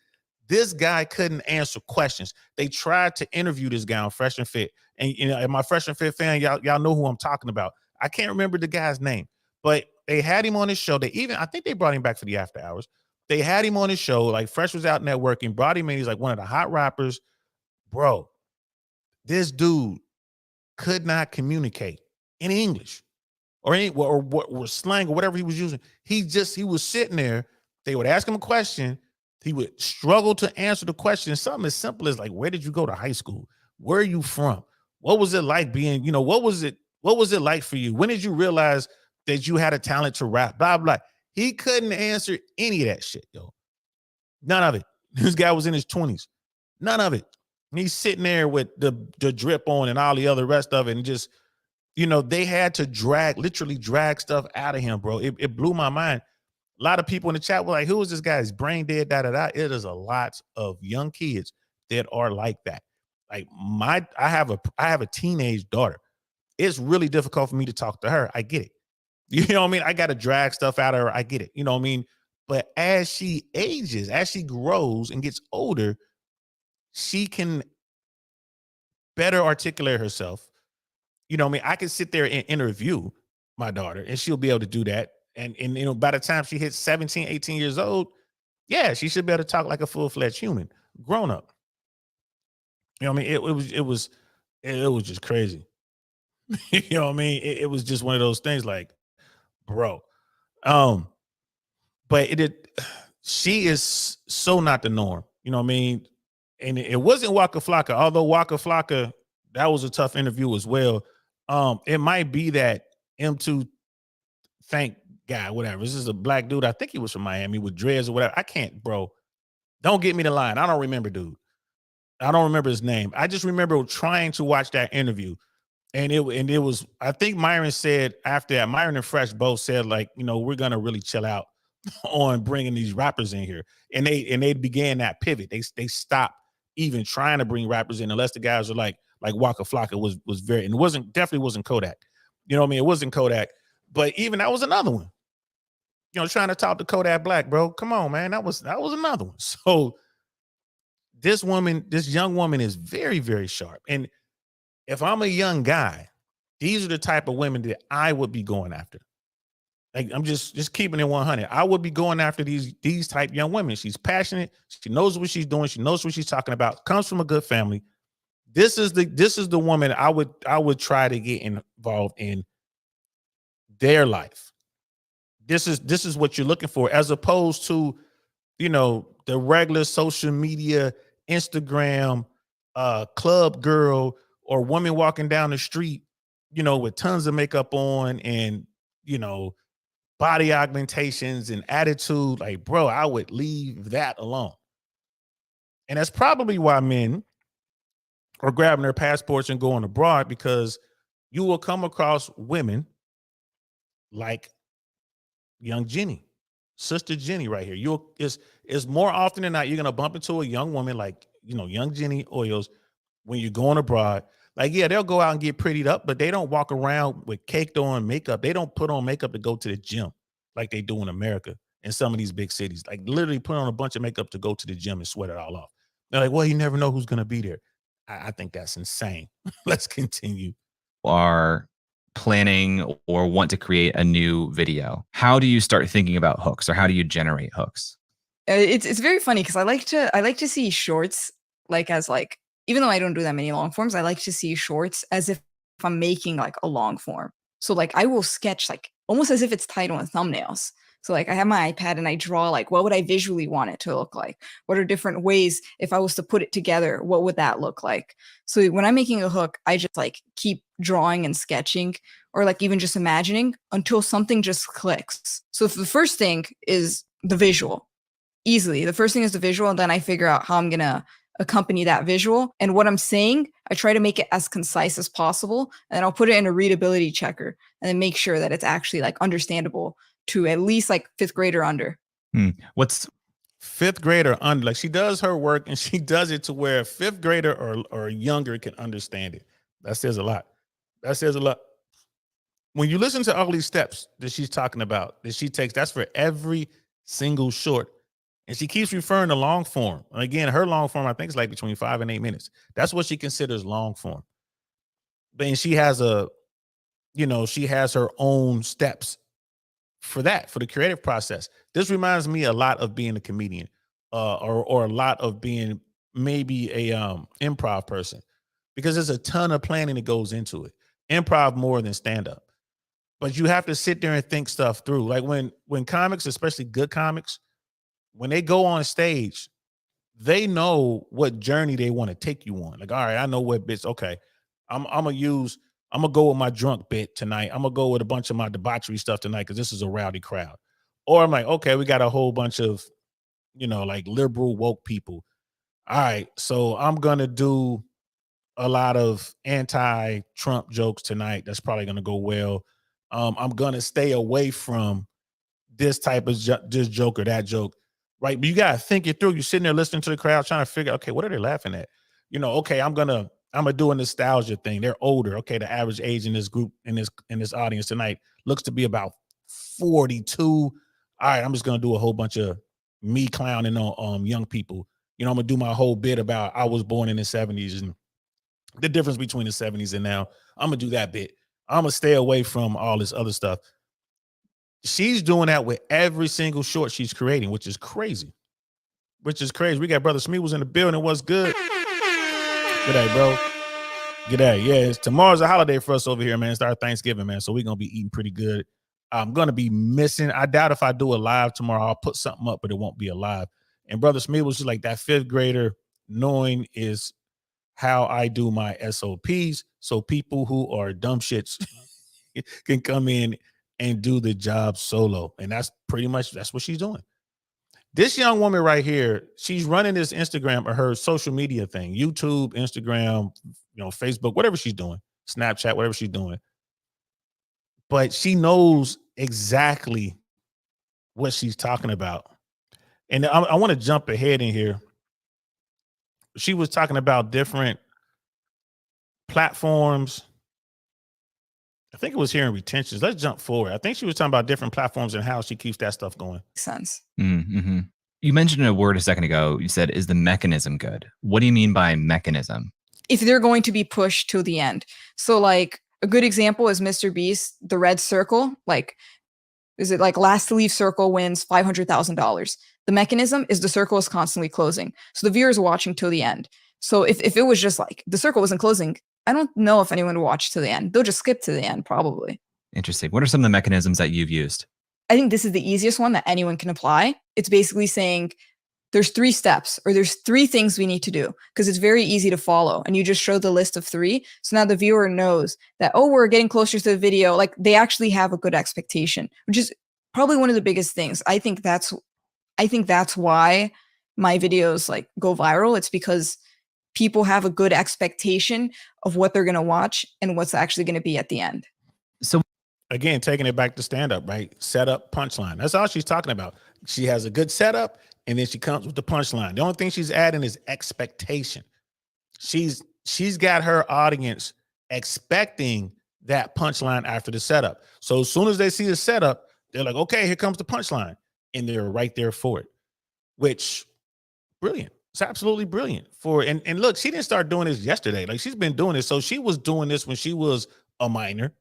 This guy couldn't answer questions. They tried to interview this guy on Fresh and Fit. And and my Fresh and Fit fan, y'all know who I'm talking about. I can't remember the guy's name, but they had him on his show. I think they brought him back for the after hours. They had him on his show. Like Fresh was out networking, brought him in. He's like one of the hot rappers. Bro, this dude could not communicate in English or slang or whatever he was using. He was sitting there. They would ask him a question. He would struggle to answer the question. Something as simple as like, where did you go to high school? Where are you from? What was it like being, what was it like for you? When did you realize that you had a talent to rap? Blah, blah. He couldn't answer any of that shit, yo. None of it. This guy was in his 20s. None of it. And he's sitting there with the drip on and all the other rest of it. And just, they had to literally drag stuff out of him, bro. It blew my mind. A lot of people in the chat were like, who is this guy? He's brain dead, da-da-da. It is a lot of young kids that are like that. Like I have a teenage daughter. It's really difficult for me to talk to her. I get it. You know what I mean? I got to drag stuff out of her. I get it. You know what I mean? But as she ages, as she grows and gets older, she can better articulate herself. You know what I mean? I can sit there and interview my daughter and she'll be able to do that. And by the time she hits 17, 18 years old, yeah, she should be able to talk like a full-fledged human, grown up. You know what I mean? It was just crazy. You know what I mean? It was just one of those things like, bro. but she is so not the norm. You know what I mean? And it wasn't Waka Flocka, although Waka Flocka, that was a tough interview as well. It might be that M2 Thank guy, whatever. This is a black dude. I think he was from Miami with dreads or whatever. I can't, bro. Don't get me the line. I don't remember, dude. I don't remember his name. I just remember trying to watch that interview. And it was, I think Myron said after that, Myron and Fresh both said, like, you know, we're gonna really chill out on bringing these rappers in here. And they began that pivot. They stopped even trying to bring rappers in unless the guys are like Waka Flocka was very, and it definitely wasn't Kodak. You know what I mean? It wasn't Kodak. But even that was another one. You know, trying to talk to Kodak Black, bro. Come on, man. That was another one. So this young woman is very, very sharp. And if I'm a young guy, these are the type of women that I would be going after. Like, I'm just keeping it 100. I would be going after these type young women. She's passionate. She knows what she's doing. She knows what she's talking about. Comes from a good family. This is the woman I would try to get involved in their life. This is what you're looking for, as opposed to, you know, the regular social media, Instagram, club girl or woman walking down the street, you know, with tons of makeup on and, you know, body augmentations and attitude. Like, bro, I would leave that alone. And that's probably why men are grabbing their passports and going abroad, because you will come across women like young Jenny, sister Jenny right here. It's more often than not, you're gonna bump into a young woman like, you know, young Jenny Hoyos when you're going abroad. Like, yeah, they'll go out and get prettied up, but they don't walk around with caked on makeup. They don't put on makeup to go to the gym like they do in America in some of these big cities. Like, literally put on a bunch of makeup to go to the gym and sweat it all off. They're like, well, you never know who's gonna be there. I think that's insane. Let's continue. Are planning or want to create a new video, how do you start thinking about hooks, or how do you generate hooks? It's very funny because I like to see shorts like even though I don't do that many long forms, I like to see shorts as if I'm making like a long form. So like I will sketch like almost as if it's title and thumbnails. So like I have my iPad and I draw like what would I visually want it to look like? What are different ways if I was to put it together, what would that look like? So when I'm making a hook, I just like keep drawing and sketching, or like even just imagining until something just clicks. So if the first thing is the visual, easily. The first thing is the visual, and then I figure out how I'm going to accompany that visual. And what I'm saying, I try to make it as concise as possible, and then I'll put it in a readability checker and then make sure that it's actually like understandable to at least like 5th grade or under. What's 5th grade or under? Like, she does her work and she does it to where a 5th grader or younger can understand it. That says a lot. That says a lot. When you listen to all these steps that she's talking about, that she takes, that's for every single short. And she keeps referring to long form. Again, her long form, I think, is like between 5 and 8 minutes. That's what she considers long form. But she has she has her own steps for that, for the creative process. This reminds me a lot of being a comedian, or a lot of being maybe a improv person, because there's a ton of planning that goes into it. Improv more than stand-up. But you have to sit there and think stuff through. Like when comics, especially good comics, when they go on stage, they know what journey they want to take you on. Like, all right, I know what bits. Okay, I'm gonna go with my drunk bit tonight. I'm gonna go with a bunch of my debauchery stuff tonight because this is a rowdy crowd. Or I'm like, okay, we got a whole bunch of, like liberal woke people. All right, so I'm gonna do a lot of anti-Trump jokes tonight. That's probably gonna go well. I'm gonna stay away from this type of this joke or that joke, right? But you gotta think it through. You're sitting there listening to the crowd, trying to figure, okay, what are they laughing at? Okay, I'm gonna do a nostalgia thing. They're older. Okay, the average age in this group, in this audience tonight, looks to be about 42. All right, I'm just gonna do a whole bunch of me clowning on young people. I'm gonna do my whole bit about I was born in the 70s and the difference between the 70s and now. I'm gonna do that bit. I'm gonna stay away from all this other stuff. She's doing that with every single short she's creating, which is crazy. We got Brother Smee was in the building. What's good? G'day, bro. G'day. Yeah, tomorrow's a holiday for us over here, man. It's our Thanksgiving, man. So we're gonna be eating pretty good. I'm gonna be missing. I doubt if I do a live tomorrow, I'll put something up, but it won't be a live. And Brother Smith was just like that 5th grader knowing is how I do my SOPs. So people who are dumb shits can come in and do the job solo. And that's pretty much that's what she's doing. This young woman right here, she's running this Instagram or her social media thing, YouTube, Instagram, Facebook, whatever she's doing, Snapchat, whatever she's doing. But she knows exactly what she's talking about. And I want to jump ahead in here. She was talking about different platforms. I think it was here in retentions. Let's jump forward. I think she was talking about different platforms and how she keeps that stuff going. Sense. Mm-hmm. You mentioned a word a second ago. You said, is the mechanism good? What do you mean by mechanism? If they're going to be pushed to the end. So like a good example is Mr. Beast, the red circle. Like, is it like last to leave circle wins $500,000? The mechanism is the circle is constantly closing. So the viewer is watching till the end. So if it was just like the circle wasn't closing, I don't know if anyone would watch to the end. They'll just skip to the end, probably. Interesting. What are some of the mechanisms that you've used? I think this is the easiest one that anyone can apply. It's basically saying there's 3 steps or there's 3 things we need to do because it's very easy to follow. And you just show the list of 3. So now the viewer knows that, oh, we're getting closer to the video. Like they actually have a good expectation, which is probably one of the biggest things. I think that's why my videos like go viral. It's because people have a good expectation of what they're going to watch and what's actually going to be at the end. So again, taking it back to stand up, right? Setup, punchline. That's all she's talking about. She has a good setup and then she comes with the punchline. The only thing she's adding is expectation. She's got her audience expecting that punchline after the setup. So as soon as they see the setup, they're like, okay, here comes the punchline. And they're right there for it, which brilliant. It's absolutely brilliant and look, she didn't start doing this yesterday. Like she's been doing this. So she was doing this when she was a minor.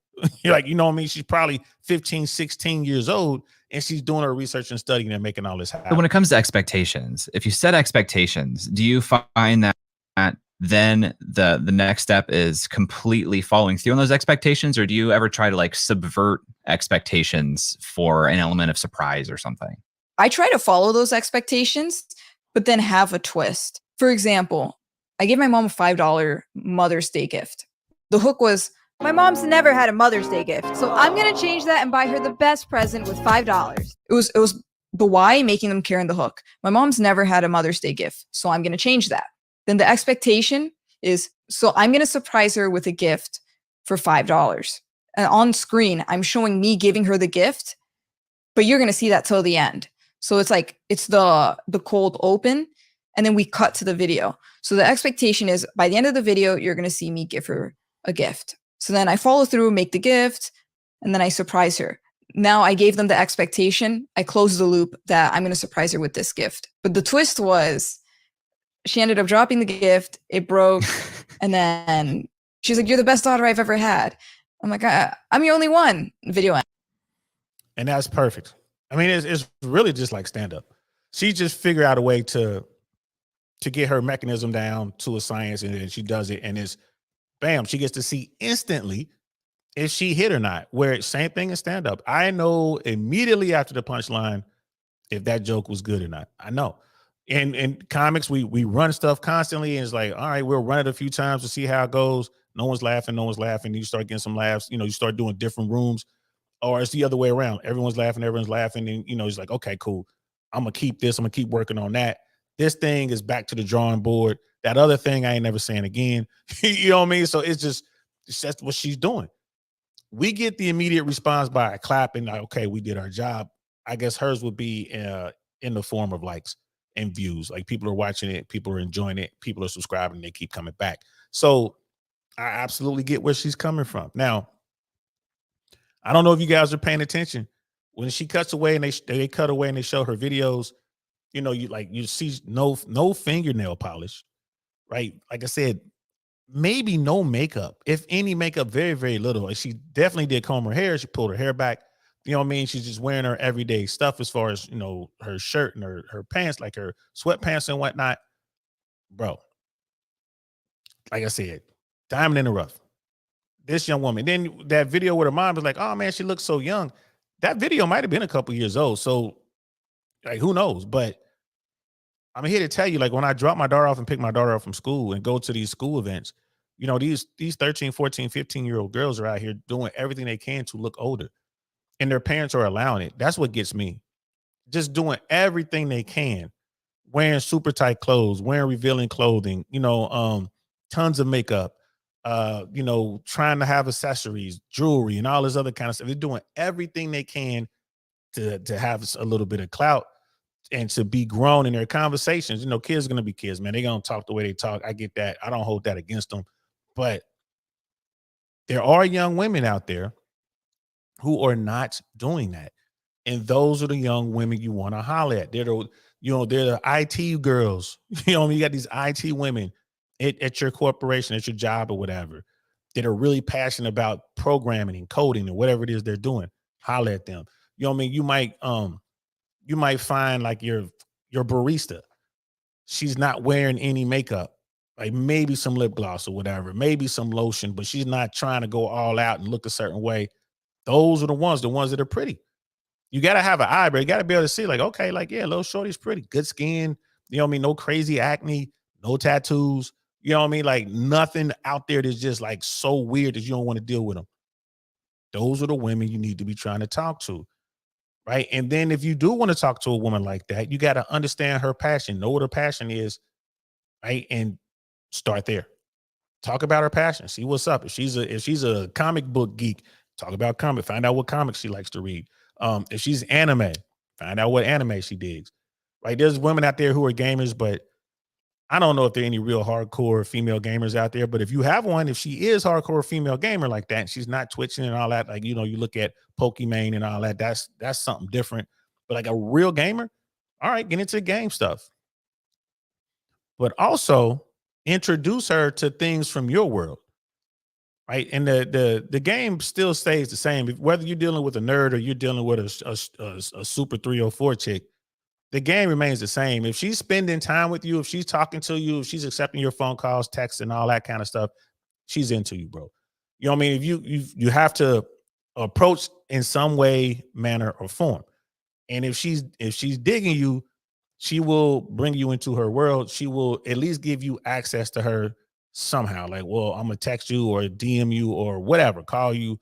Like, you know what I mean? She's probably 15, 16 years old and she's doing her research and studying and making all this happen. But when it comes to expectations, if you set expectations, do you find that then the next step is completely following through on those expectations? Or do you ever try to like subvert expectations for an element of surprise or something? I try to follow those expectations, but then have a twist. For example, I gave my mom a $5 Mother's Day gift. The hook was, my mom's never had a Mother's Day gift, so I'm going to change that and buy her the best present with $5. It was the why making them care in the hook. My mom's never had a Mother's Day gift, so I'm going to change that. Then the expectation is, so I'm going to surprise her with a gift for $5. And on screen, I'm showing me giving her the gift, but you're going to see that till the end. So it's like, it's the cold open, and then we cut to the video. So the expectation is by the end of the video, you're going to see me give her a gift. So then I follow through, make the gift, and then I surprise her. Now I gave them the expectation. I close the loop that I'm going to surprise her with this gift. But the twist was she ended up dropping the gift. It broke. And then she's like, you're the best daughter I've ever had. I'm like, I'm your only one. Video end. And that's perfect. I mean, it's really just like stand up. She just figured out a way to get her mechanism down to a science, and then she does it, and it's bam, she gets to see instantly if she hit or not. Where it's same thing in stand up. I know immediately after the punchline if that joke was good or not. I know. In comics, we run stuff constantly, and it's like, all right, we'll run it a few times to see how it goes. No one's laughing. You start getting some laughs. You start doing different rooms. Or it's the other way around. Everyone's laughing, and it's like, okay, cool. I'm gonna keep this. I'm gonna keep working on that. This thing is back to the drawing board. That other thing I ain't never saying again. You know what I mean? So it's that's what she's doing. We get the immediate response by clapping, like, okay, we did our job. I guess hers would be in the form of likes and views. Like people are watching it, people are enjoying it, people are subscribing, they keep coming back. So I absolutely get where she's coming from. Now, I don't know if you guys are paying attention when she cuts away and they cut away and they show her videos. You see no fingernail polish, right? Like I said, maybe no makeup, if any makeup, very, very little. And she definitely did comb her hair. She pulled her hair back. You know what I mean? She's just wearing her everyday stuff as far as, her shirt and her pants, like her sweatpants and whatnot. Bro, like I said, diamond in the rough. This young woman. Then that video with her mom was like, oh man, she looks so young. that video might have been a couple years old. So like, who knows? But I'm here to tell you, like, when I drop my daughter off and pick my daughter up from school and go to these school events, you know, these 13, 14, 15-year-old girls are out here doing everything they can to look older, and their parents are allowing it. That's what gets me. Just doing everything they can, wearing super tight clothes, wearing revealing clothing, you know, tons of makeup, you know, trying to have accessories, jewelry, and all this other kind of stuff. They're doing everything they can to have a little bit of clout and to be grown in their conversations. You know, kids are going to be kids, man. They're going to talk the way they talk. I get that. I don't hold that against them. But there are young women out there who are not doing that. And those are the young women you want to holler at. They're the, you know, they're the IT girls. You know, you got these IT women at your corporation, at your job or whatever, that are really passionate about programming and coding and whatever it is they're doing. Holler at them. You know what I mean? You might find like your barista. She's not wearing any makeup, like maybe some lip gloss or whatever, maybe some lotion, but she's not trying to go all out and look a certain way. Those are the ones that are pretty. You got to have an eye, bro. You got to be able to see, like, okay, like, yeah, little shorty's pretty, good skin. You know what I mean? No crazy acne, no tattoos. You know what I mean? Like nothing out there that's just like so weird that you don't want to deal with them. Those are the women you need to be trying to talk to. Right. And then if you do want to talk to a woman like that, you got to understand her passion, know what her passion is. Right. And start there. Talk about her passion. See what's up. If she's a comic book geek, talk about comic. Find out what comics she likes to read. If she's anime, find out what anime she digs. Right. There's women out there who are gamers, but I don't know if there are any real hardcore female gamers out there. But if you have one, if she is hardcore female gamer like that, and she's not twitching and all that, like, you know, you look at Pokimane and all that, that's something different. But like a real gamer, all right, get into game stuff. But also introduce her to things from your world. Right. And the game still stays the same. Whether you're dealing with a nerd or you're dealing with a super 304 chick, the game remains the same. If she's spending time with you, if she's talking to you, if she's accepting your phone calls, texts, and all that kind of stuff, she's into you, bro. You know what I mean? If you have to approach in some way, manner, or form. And if she's digging you, she will bring you into her world. She will at least give you access to her somehow. Like, well, I'm gonna text you or DM you or whatever, call you.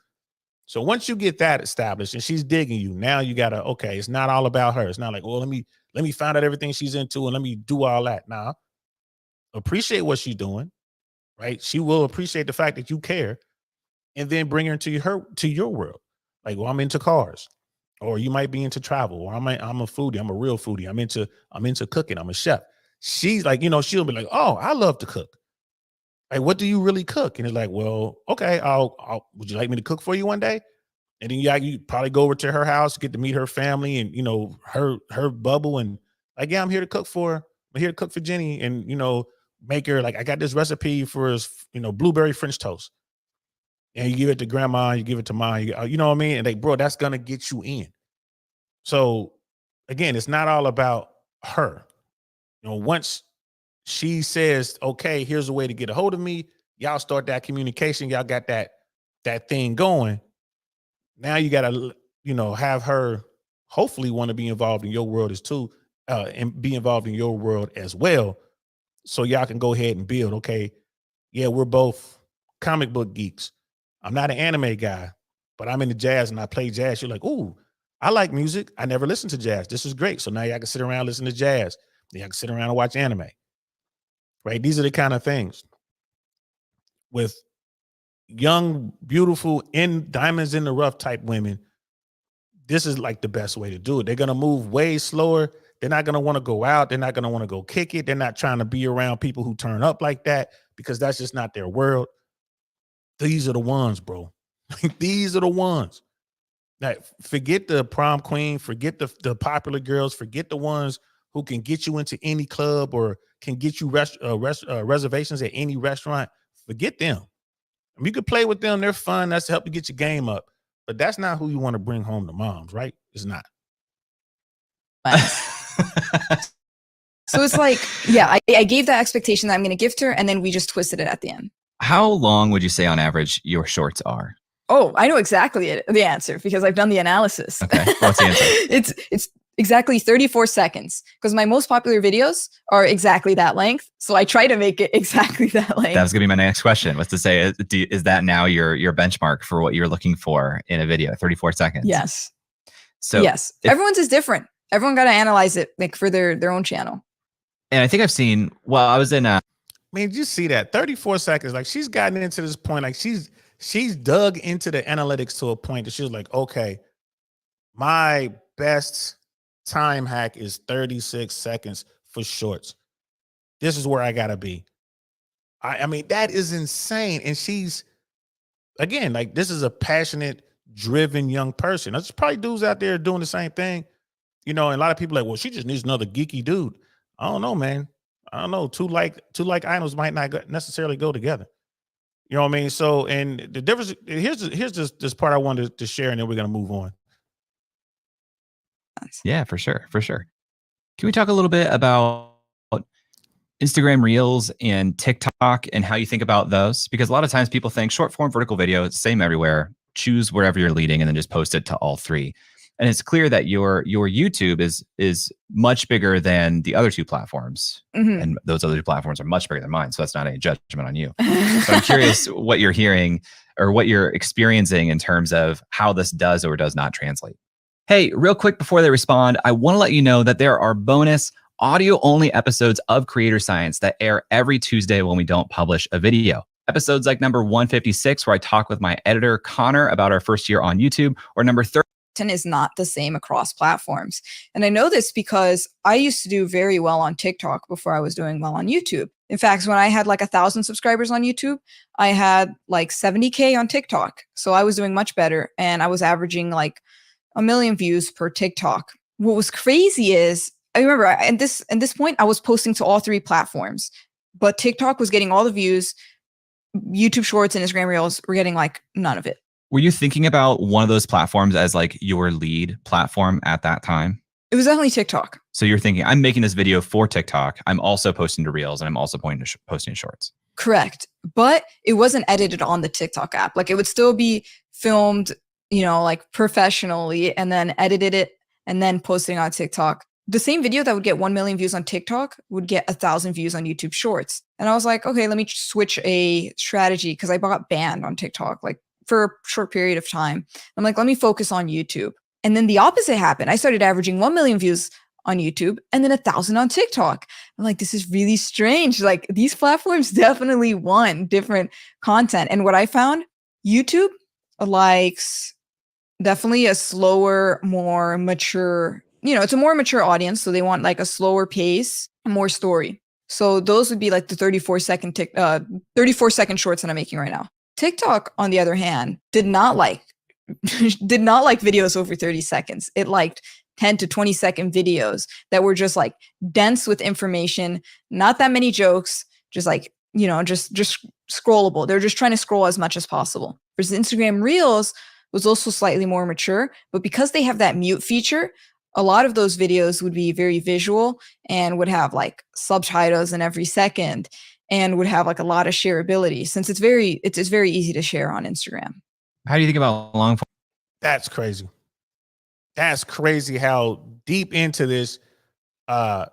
So once you get that established and she's digging you, now you gotta, okay, it's not all about her. It's not like, well, let me find out everything she's into and let me do all that. Nah, appreciate what she's doing, right? She will appreciate the fact that you care, and then bring her to your world. Like, well, I'm into cars, or you might be into travel, or I'm a foodie. I'm a real foodie. I'm into cooking. I'm a chef. She's like, you know, she'll be like, oh, I love to cook. Like, what do you really cook? And it's like, well, okay, would you like me to cook for you one day? And then you probably go over to her house, get to meet her family and, you know, her bubble. And like, yeah, I'm here to cook for Jenny, and, you know, make her, like, I got this recipe for, you know, blueberry French toast. And you give it to grandma, you give it to mom, you know what I mean? And like, bro, that's going to get you in. So again, it's not all about her. You know, once she says, okay, here's a way to get a hold of me, y'all start that communication, y'all got that thing going. Now you got to, you know, have her hopefully want to be involved in your world and be involved in your world as well. So y'all can go ahead and build, okay, yeah, we're both comic book geeks. I'm not an anime guy, but I'm into jazz and I play jazz. You're like, ooh, I like music. I never listened to jazz. This is great. So now y'all can sit around, listen to jazz. Y'all can sit around and watch anime. Right? These are the kind of things with young, beautiful, diamonds in the rough type women. This is like the best way to do it. They're going to move way slower. They're not going to want to go out. They're not going to want to go kick it. They're not trying to be around people who turn up like that because that's just not their world. These are the ones, bro. These are the ones. Like, forget the prom queen, forget the popular girls, forget the ones who can get you into any club or can get you reservations at any restaurant. Forget them. I mean, you could play with them. They're fun. That's to help you get your game up. But that's not who you want to bring home to moms, right? It's not. So it's like, yeah, I gave that expectation that I'm going to gift her, and then we just twisted it at the end. How long would you say on average your shorts are? Oh, I know exactly the answer because I've done the analysis. Okay, what's the answer? It's exactly 34 seconds because my most popular videos are exactly that length. So I try to make it exactly that length. That was gonna be my next question. Was to say, is that now your benchmark for what you're looking for in a video? 34 seconds. Yes. So yes, everyone's is different. Everyone got to analyze it like for their own channel. And I think I've seen. Well, I was in. I mean, you see that 34 seconds. Like she's gotten into this point. Like she's dug into the analytics to a point that she was like, okay, my best time hack is 36 seconds for shorts. This is where I gotta be. I mean, that is insane. And she's, again, like, this is a passionate, driven young person. There's probably dudes out there doing the same thing, you know. And a lot of people are like, well, she just needs another geeky dude. I don't know, man. I don't know. Two like items might not necessarily go together. You know what I mean? So, and the difference here's this part I wanted to share, and then we're gonna move on. Yeah, for sure, for sure. Can we talk a little bit about Instagram Reels and TikTok and how you think about those? Because a lot of times people think short form vertical video, it's the same everywhere. Choose wherever you're leading and then just post it to all three. And it's clear that your YouTube is much bigger than the other two platforms. Mhm. And those other two platforms are much bigger than mine. So that's not any judgment on you. So I'm curious what you're hearing or what you're experiencing in terms of how this does or does not translate. Hey, real quick before they respond, I want to let you know that there are bonus audio-only episodes of Creator Science that air every Tuesday when we don't publish a video. Episodes like number 156, where I talk with my editor, Connor, about our first year on YouTube, or number 30. Is not the same across platforms. And I know this because I used to do very well on TikTok before I was doing well on YouTube. In fact, when I had like 1,000 subscribers on YouTube, I had like 70K on TikTok. So I was doing much better. And I was averaging like 1 million views per TikTok. What was crazy is, I remember at this point, I was posting to all three platforms, but TikTok was getting all the views. YouTube Shorts and Instagram Reels were getting like none of it. Were you thinking about one of those platforms as like your lead platform at that time? It was definitely TikTok. So you're thinking, I'm making this video for TikTok. I'm also posting to Reels and I'm also posting to Shorts. Correct. But it wasn't edited on the TikTok app. Like it would still be filmed, you know, like professionally and then edited it and then posting on TikTok. The same video that would get 1 million views on TikTok would get 1,000 views on YouTube Shorts. And I was like, okay, let me switch a strategy because I got banned on TikTok like for a short period of time. I'm like, let me focus on YouTube. And then the opposite happened. I started averaging 1 million views on YouTube and then 1,000 on TikTok. I'm like, this is really strange. Like these platforms definitely want different content. And what I found, YouTube likes definitely a slower, more mature, you know, it's a more mature audience. So they want like a slower pace, more story. So those would be like the 34 second shorts that I'm making right now. TikTok, on the other hand, did not like videos over 30 seconds. It liked 10 to 20 second videos that were just like dense with information, not that many jokes, just like, you know, just scrollable. They're just trying to scroll as much as possible. Versus Instagram Reels was also slightly more mature, but because they have that mute feature, a lot of those videos would be very visual and would have like subtitles in every second and would have like a lot of shareability since it's very easy to share on Instagram. How do you think about long form? That's crazy. That's crazy how deep into this the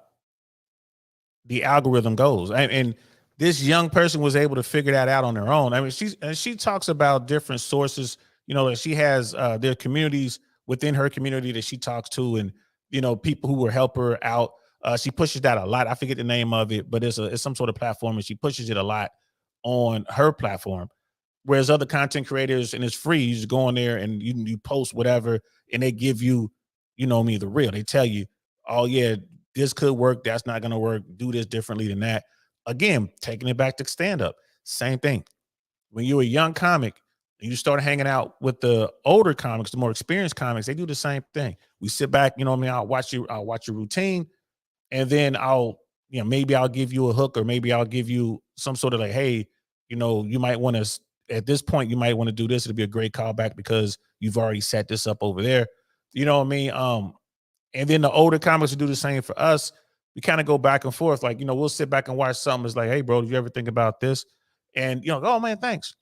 algorithm goes. And this young person was able to figure that out on their own. I mean, she talks about different sources, you know, that she has their communities within her community that she talks to, and, you know, people who will help her out. She pushes that a lot. I forget the name of it, but it's some sort of platform, and she pushes it a lot on her platform. Whereas other content creators, and it's free, you just go on there and you post whatever, and they give you, you know me, the real. They tell you, oh yeah, this could work, that's not gonna work, do this differently than that. Again, taking it back to stand-up, same thing. When you're a young comic and you start hanging out with the older comics, the more experienced comics, they do the same thing. We sit back, you know what I mean, I'll watch your routine, and then maybe I'll give you a hook, or maybe I'll give you some sort of like, hey, you know, you might want to, at this point, you might want to do this. It'll be a great callback because you've already set this up over there. You know what I mean? And then the older comics will do the same for us. We kind of go back and forth. Like, you know, we'll sit back and watch something. It's like, hey, bro, did you ever think about this? And, you know, oh man, thanks.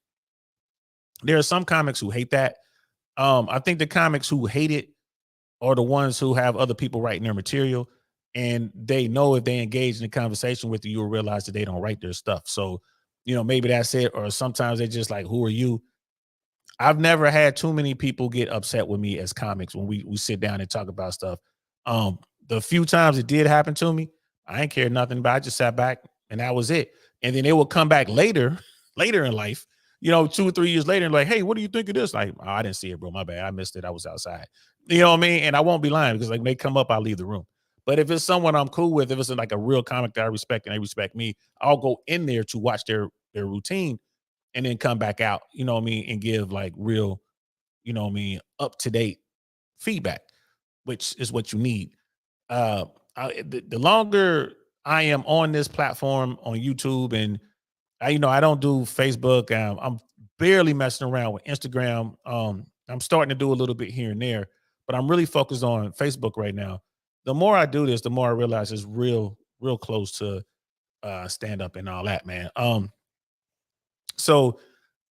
There are some comics who hate that. I think the comics who hate it are the ones who have other people writing their material, and they know if they engage in a conversation with you, you'll realize that they don't write their stuff. So, maybe that's it. Or sometimes they just like, who are you? I've never had too many people get upset with me as comics when we sit down and talk about stuff. The few times it did happen to me, I ain't cared nothing about. I just sat back and that was it. And then they will come back later in life, 2 or 3 years later, and like, hey, what do you think of this? Like, oh, I didn't see it, bro. My bad. I missed it. I was outside. You know what I mean? And I won't be lying because like when they come up, I'll leave the room. But if it's someone I'm cool with, if it's like a real comic that I respect and they respect me, I'll go in there to watch their routine and then come back out, you know what I mean, and give like real, up to date feedback, which is what you need. The longer I am on this platform on YouTube, and I don't do Facebook. I'm barely messing around with Instagram. I'm starting to do a little bit here and there, but I'm really focused on Facebook right now. The more I do this, the more I realize it's real close to stand up and all that, man. So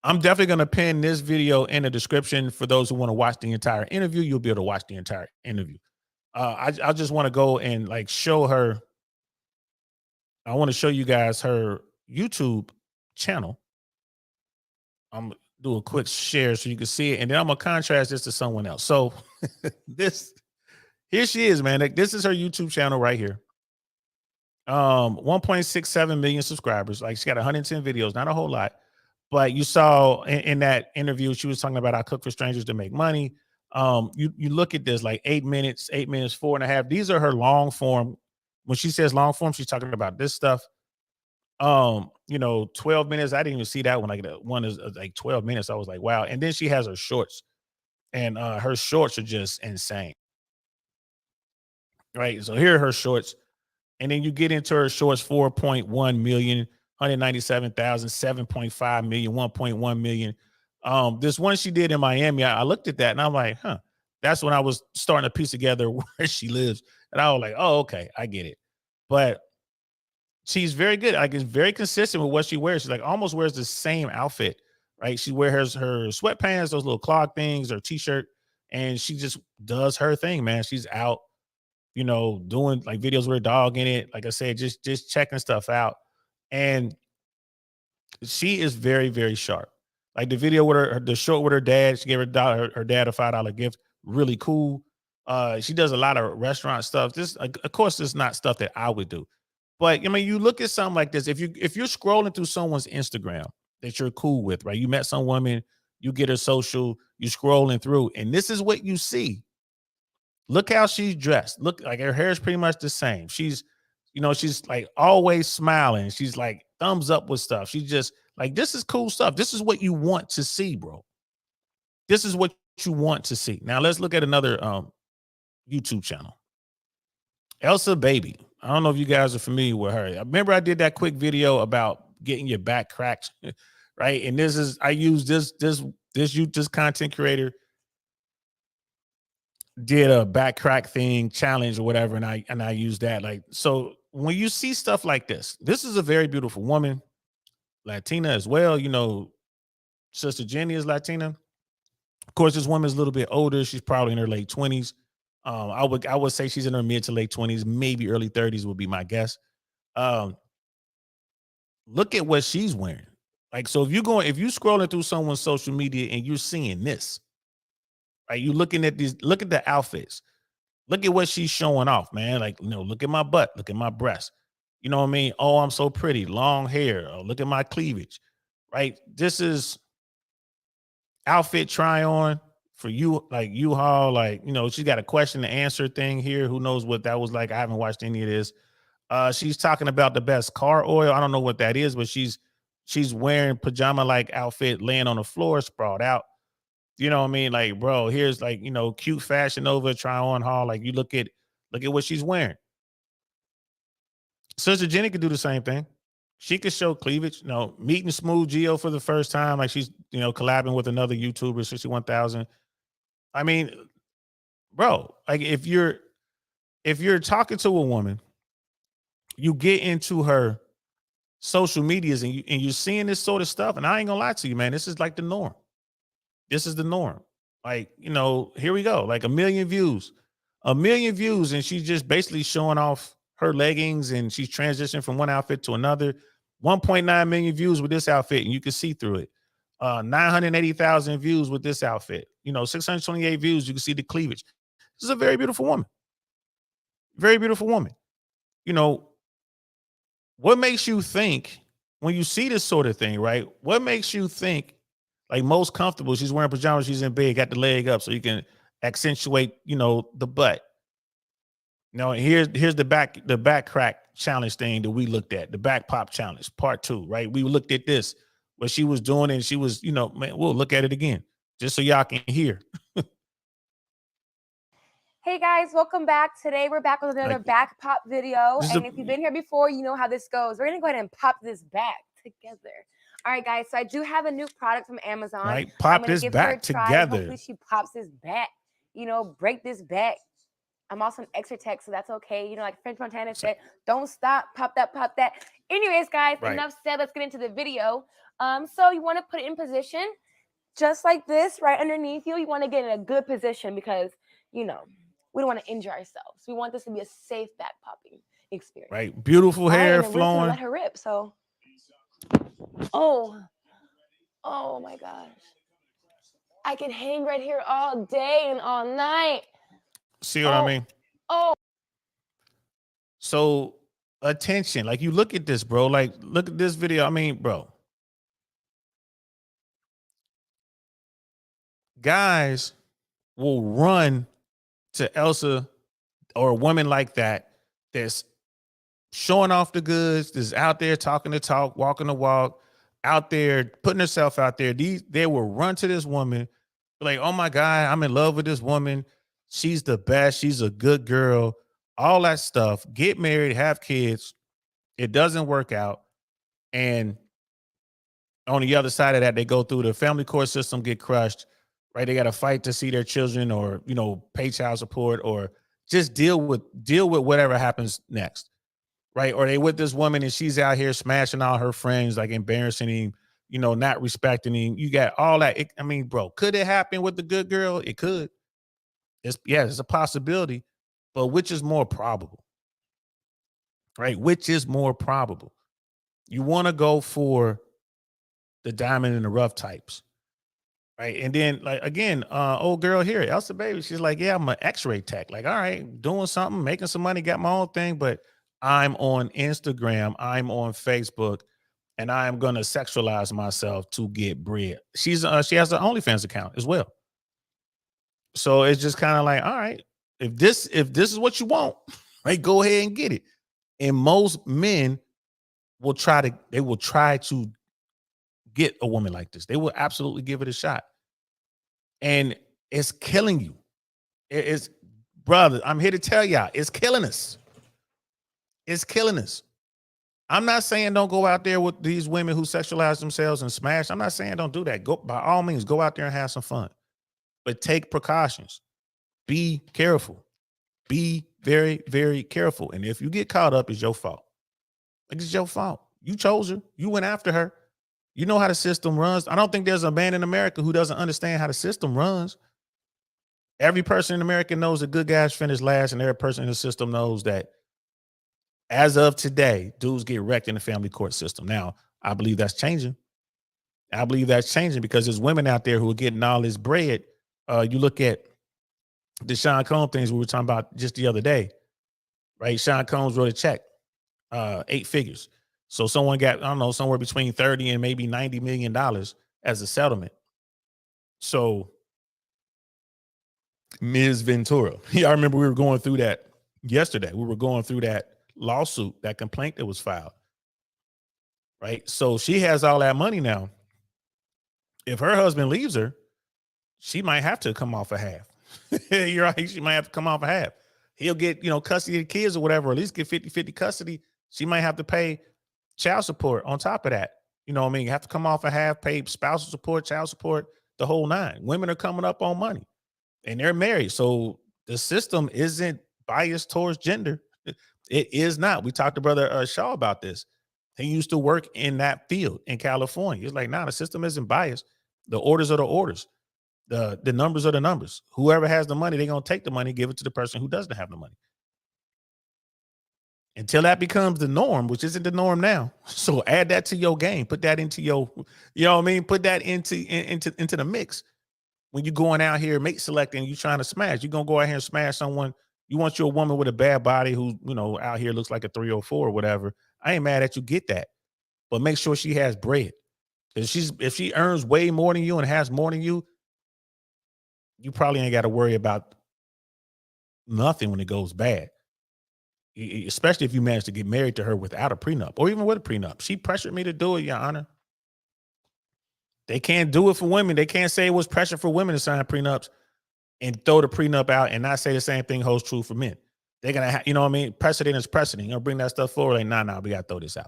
I'm definitely going to pin this video in the description for those who want to watch the entire interview. You'll be able to watch the entire interview. I just want to go and like show her. I want to show you guys her YouTube channel. I'm gonna do a quick share so you can see it, and then I'm gonna contrast this to someone else. So here she is, man. Like, this is her YouTube channel right here. 1.67 million subscribers. Like, she got 110 videos, not a whole lot. But you saw in that interview, she was talking about I cook for strangers to make money. You look at this, like 8 minutes, 4.5. These are her long form. When she says long form, she's talking about this stuff. 12 minutes. I didn't even see that one. Like, the one is like 12 minutes. I was like, wow. And then she has her shorts, and her shorts are just insane. Right. So here are her shorts. And then you get into her shorts, 4.1 million, 197,000, 7.5 million, 1.1 million. This one she did in Miami, I looked at that and I'm like, huh, that's when I was starting to piece together where she lives. And I was like, oh, okay, I get it. But she's very good. Like, it's very consistent with what she wears. She's like almost wears the same outfit, right? She wears her sweatpants, those little clog things, or t-shirt, and she just does her thing, man. She's out, doing like videos with her dog in it. Like I said, just checking stuff out. And she is very, very sharp. Like the video with the short with her dad, she gave her dad a $5 gift. Really cool. She does a lot of restaurant stuff. This, of course, this is not stuff that I would do. But I mean, you look at something like this. If you're scrolling through someone's Instagram that you're cool with, right? You met some woman, you get her social, you scrolling through, and this is what you see. Look how she's dressed. Look, like her hair is pretty much the same. She's like always smiling. She's like thumbs up with stuff. She's just like, this is cool stuff. This is what you want to see, bro. This is what you want to see. Now let's look at another YouTube channel. Elsaaababy. I don't know if you guys are familiar with her. I remember I did that quick video about getting your back cracked, right? And I use this content creator did a back crack thing challenge or whatever, and I use that. Like, so when you see stuff like this is a very beautiful woman, Latina as well. Sister Jenny is Latina. Of course, this woman's a little bit older. She's probably in her late 20s. I would say she's in her mid to late 20s, maybe early 30s would be my guess. Look at what she's wearing. Like, so if you're scrolling through someone's social media and you're seeing this, right? You looking at these, look at the outfits. Look at what she's showing off, man. Like, look at my butt, look at my breasts. You know what I mean? Oh, I'm so pretty, long hair. Oh, look at my cleavage, right? This is outfit try on for you, like U-Haul. Like, she's got a question and answer thing here. Who knows what that was like? I haven't watched any of this. She's talking about the best car oil. I don't know what that is, but she's wearing pajama-like outfit, laying on the floor, sprawled out. You know what I mean? Like, bro, here's like, cute Fashion Nova try on haul. Like, you look at what she's wearing. Sister Jenny could do the same thing. She could show cleavage. Meeting Smooth Geo for the first time. Like, she's, collabing with another YouTuber, 61,000. I mean, bro, like if you're talking to a woman, you get into her social medias and you're seeing this sort of stuff. And I ain't gonna lie to you, man, this is like the norm. This is the norm. Like, you know, here we go. Like 1 million views. 1 million views, and she's just basically showing off her leggings, and she's transitioning from one outfit to another. 1.9 million views with this outfit, and you can see through it. 980,000 views with this outfit. You know, 628 views, you can see the cleavage. This is a very beautiful woman. Very beautiful woman. You know, what makes you think when you see this sort of thing, right? What makes you think like most comfortable? She's wearing pajamas, she's in bed, got the leg up so you can accentuate, you know, the butt. Now, here's the back crack challenge thing that we looked at, the back pop challenge, part 2, right? We looked at this, what she was doing, and she was, you know, man, we'll look at it again just so y'all can hear. Hey guys, welcome back. Today we're back with another back pop video. And if you've been here before, you know how this goes. We're gonna go ahead and pop this back together. All right, guys. So I do have a new product from Amazon. Right, pop this back together. Hopefully she pops this back. You know, break this back. I'm also an extra tech, so that's okay. You know, like French Montana said, don't stop, pop that, pop that. Anyways, guys, enough said. Let's get into the video. So you want to put it in position, just like this, right underneath you. You want to get in a good position because, you know, we don't want to injure ourselves. We want this to be a safe back popping experience. Right, beautiful hair flowing. Let her rip. So, oh my gosh, I can hang right here all day and all night. See what I mean? Oh. So attention, like you look at this, bro. Like look at this video. I mean, bro. Guys will run to Elsa or a woman like that that's showing off the goods, that's out there talking the talk, walking the walk, out there putting herself out there. They will run to this woman like, oh my God, I'm in love with this woman. She's the best. She's a good girl. All that stuff. Get married, have kids. It doesn't work out. And on the other side of that, they go through the family court system, get crushed, right? They got to fight to see their children or, you know, pay child support or just deal with whatever happens next, right? Or they with this woman and she's out here smashing all her friends, like embarrassing him, you know, not respecting him. You got all that. I mean, bro, could it happen with the good girl? It could. It's a possibility, but which is more probable, right? Which is more probable? You want to go for the diamond in the rough types, right? And then, like, again, old girl here, Elsaaababy, she's like, yeah, I'm an x-ray tech. Like, all right, doing something, making some money, got my own thing, but I'm on Instagram, I'm on Facebook, and I am going to sexualize myself to get bread. She has an OnlyFans account as well. So it's just kind of like, all right, if this is what you want, right, go ahead and get it. And most men will try to get a woman like this. They will absolutely give it a shot. And it's killing you. It's, brother, I'm here to tell y'all, it's killing us. It's killing us. I'm not saying don't go out there with these women who sexualize themselves and smash. I'm not saying don't do that. Go, by all means, go out there and have some fun. But take precautions. Be careful. Be very, very careful. And if you get caught up, it's your fault. It's your fault. You chose her. You went after her. You know how the system runs. I don't think there's a man in America who doesn't understand how the system runs. Every person in America knows that good guys finish last, and every person in the system knows that as of today, dudes get wrecked in the family court system. Now, I believe that's changing. I believe that's changing because there's women out there who are getting all this bread. You look at the Sean Combs things we were talking about just the other day, right? Sean Combs wrote a check, 8 figures. So someone got, I don't know, somewhere between 30 and maybe $90 million as a settlement. So Ms. Ventura, I remember we were going through that yesterday. We were going through that lawsuit, that complaint that was filed, right? So she has all that money now. If her husband leaves her, she might have to come off a half. You're right. She might have to come off a half. He'll get, you know, custody of the kids or whatever, or at least get 50-50 custody. She might have to pay child support on top of that. You know what I mean? You have to come off a half, pay spousal support, child support, the whole 9. Women are coming up on money and they're married. So the system isn't biased towards gender. It is not. We talked to Brother Shaw about this. He used to work in that field in California. He's like, nah, the system isn't biased. The orders are the orders. The numbers are the numbers. Whoever has the money, they're gonna take the money, give it to the person who doesn't have the money. Until that becomes the norm, which isn't the norm now. So add that to your game. Put that into your, you know what I mean? Put that into the mix. When you're going out here, mate selecting, you trying to smash. You're gonna go out here and smash someone. You want your woman with a bad body who, you know, out here looks like a 304 or whatever. I ain't mad at you, get that. But make sure she has bread. If she earns way more than you and has more than you probably ain't got to worry about nothing when it goes bad. Especially if you manage to get married to her without a prenup or even with a prenup. She pressured me to do it, Your Honor. They can't do it for women. They can't say it was pressure for women to sign prenups and throw the prenup out and not say the same thing holds true for men. They're going to, you know what I mean? Precedent is precedent. You're going to bring that stuff forward. Like, nah, we got to throw this out.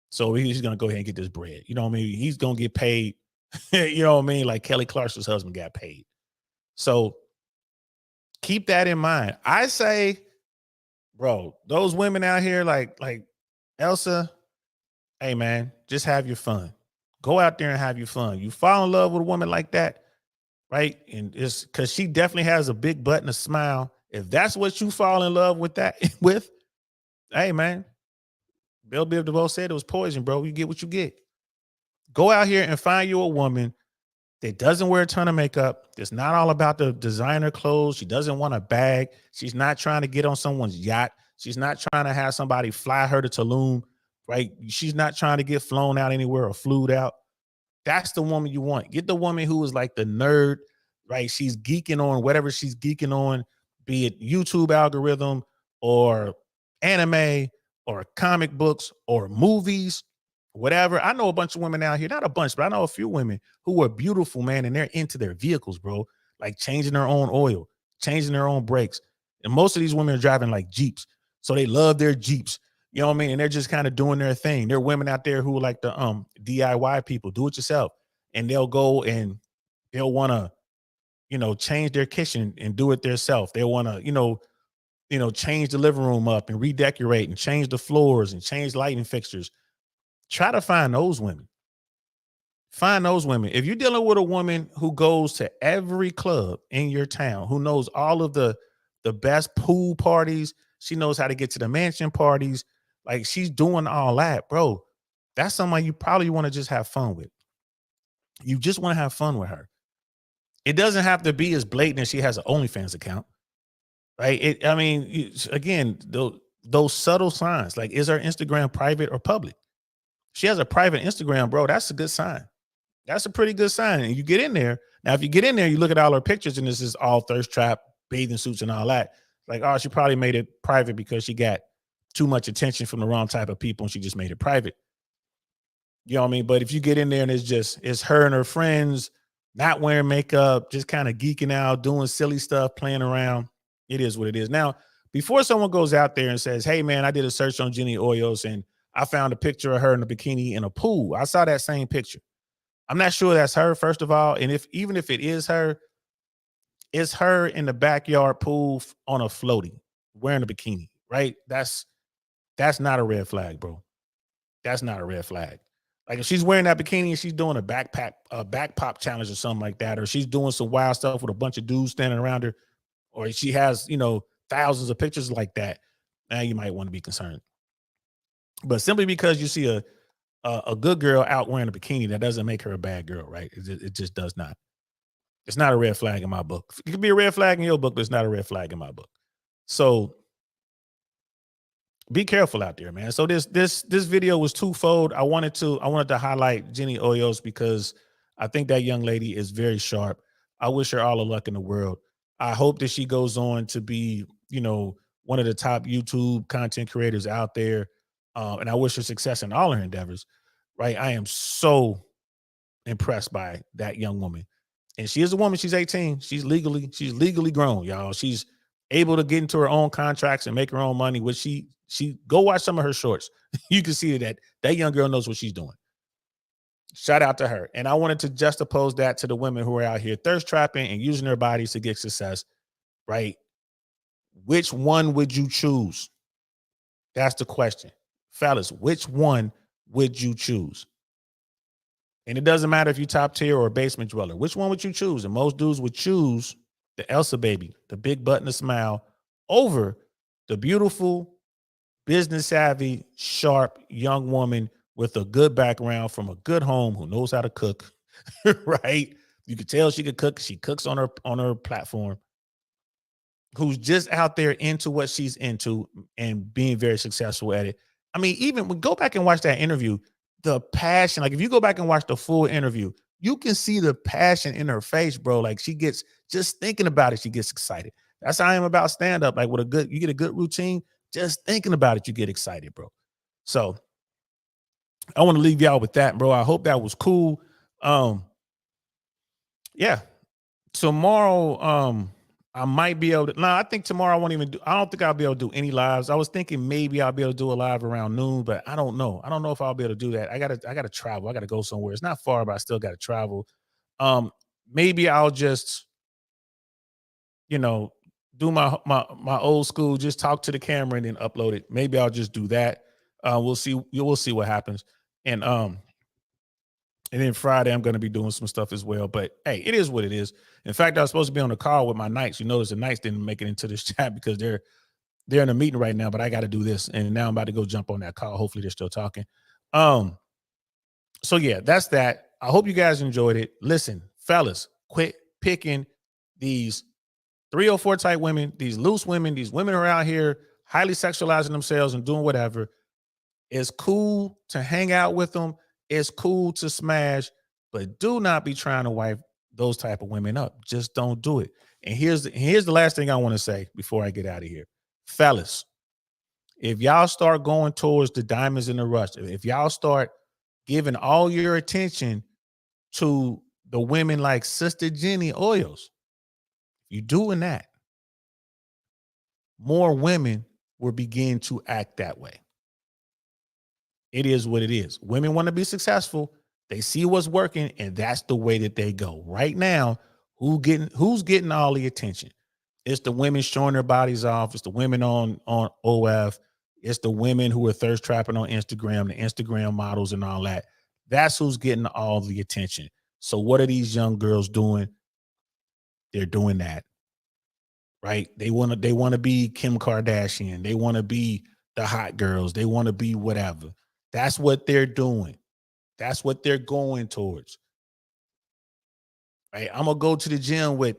So he's going to go ahead and get this bread. You know what I mean? He's going to get paid. You know what I mean? Like Kelly Clarkson's husband got paid. So keep that in mind. I say, bro, those women out here like Elsa, hey, man, just have your fun. Go out there and have your fun. You fall in love with a woman like that, right? And it's because she definitely has a big butt and a smile. If that's what you fall in love with hey, man, Bill Biv DeVoe said it was poison, bro. You get what you get. Go out here and find you a woman that doesn't wear a ton of makeup. It's not all about the designer clothes. She doesn't want a bag. She's not trying to get on someone's yacht. She's not trying to have somebody fly her to Tulum, right? She's not trying to get flown out anywhere or flued out. That's the woman you want. Get the woman who is like the nerd, right? She's geeking on whatever she's geeking on, be it YouTube algorithm or anime or comic books or movies, whatever. I know a bunch of women out here, not a bunch, but I know a few women who are beautiful, man, and they're into their vehicles, bro, like changing their own oil, changing their own brakes. And most of these women are driving like Jeeps. So they love their Jeeps. You know what I mean? And they're just kind of doing their thing. There are women out there who are like the DIY people, do it yourself. And they'll go and they'll want to, you know, change their kitchen and do it themselves. They'll want to, you know, change the living room up and redecorate and change the floors and change lighting fixtures. Try to find those women. Find those women. If you're dealing with a woman who goes to every club in your town, who knows all of the best pool parties, she knows how to get to the mansion parties, like she's doing all that, bro, that's someone you probably want to just have fun with. You just want to have fun with her. It doesn't have to be as blatant as she has an OnlyFans account, right? Again, those subtle signs, like is her Instagram private or public? She has a private Instagram, bro. That's a good sign. That's a pretty good sign. And you get in there. Now, if you get in there, you look at all her pictures and this is all thirst trap, bathing suits and all that. Like, oh, she probably made it private because she got too much attention from the wrong type of people and she just made it private. You know what I mean? But if you get in there and it's her and her friends not wearing makeup, just kind of geeking out, doing silly stuff, playing around, it is what it is. Now, before someone goes out there and says, hey, man, I did a search on Jenny Hoyos and I found a picture of her in a bikini in a pool. I saw that same picture. I'm not sure that's her, first of all. And even if it is her, it's her in the backyard pool on a floaty wearing a bikini, right? That's not a red flag, bro. That's not a red flag. Like if she's wearing that bikini and she's doing a back pop challenge or something like that, or she's doing some wild stuff with a bunch of dudes standing around her, or she has, thousands of pictures like that, now you might want to be concerned. But simply because you see a good girl out wearing a bikini, that doesn't make her a bad girl, right? It just does not. It's not a red flag in my book. It could be a red flag in your book, but it's not a red flag in my book. So be careful out there, man. So this video was twofold. I wanted to highlight Jenny Hoyos because I think that young lady is very sharp. I wish her all the luck in the world. I hope that she goes on to be, one of the top YouTube content creators out there. And I wish her success in all her endeavors, right? I am so impressed by that young woman. And she is a woman. She's 18. She's legally grown, y'all. She's able to get into her own contracts and make her own money, which she go watch some of her shorts. You can see that young girl knows what she's doing. Shout out to her. And I wanted to juxtapose that to the women who are out here thirst trapping and using their bodies to get success, right? Which one would you choose? That's the question. Fellas, which one would you choose? And it doesn't matter if you top tier or a basement dweller. Which one would you choose? And most dudes would choose the Elsaaababy, the big button, the smile, over the beautiful, business savvy, sharp young woman with a good background from a good home who knows how to cook, right? You can tell she could cook. She cooks on her platform, who's just out there into what she's into and being very successful at it. I mean, even go back and watch that interview, the passion, like if you go back and watch the full interview, you can see the passion in her face, bro. Like she gets, just thinking about it, she gets excited. That's how I am about stand-up. Like you get a good routine, just thinking about it, you get excited, bro. So I want to leave y'all with that, bro. I hope that was cool. Yeah. Tomorrow, I might be able to. No, I think tomorrow I won't even do. I don't think I'll be able to do any lives. I was thinking maybe I'll be able to do a live around noon, but I don't know. I don't know if I'll be able to do that. I gotta travel. I gotta go somewhere. It's not far, but I still gotta travel. Maybe I'll just, do my old school, just talk to the camera and then upload it. Maybe I'll just do that. We'll see. We'll see what happens. And then Friday, I'm going to be doing some stuff as well. But hey, it is what it is. In fact, I was supposed to be on the call with my Knights. You notice the Knights didn't make it into this chat because they're in a meeting right now. But I got to do this, and now I'm about to go jump on that call. Hopefully, they're still talking. So yeah, that's that. I hope you guys enjoyed it. Listen, fellas, quit picking these 304 type women, these loose women, these women who are out here highly sexualizing themselves and doing whatever. It's cool to hang out with them. It's cool to smash, but do not be trying to wipe those type of women up. Just don't do it. And here's the last thing I want to say before I get out of here. Fellas, if y'all start going towards the diamonds in the rush, if y'all start giving all your attention to the women like Sister Jenny Hoyos, you doing that, more women will begin to act that way. It is what it is. Women want to be successful. They see what's working, and that's the way that they go. Right now, who's getting all the attention? It's the women showing their bodies off. It's the women on OF. It's the women who are thirst trapping on Instagram, the Instagram models and all that. That's who's getting all the attention. So what are these young girls doing? They're doing that. Right? They want to be Kim Kardashian. They want to be the hot girls. They want to be whatever. That's what they're doing. That's what they're going towards. Right? I'm going to go to the gym with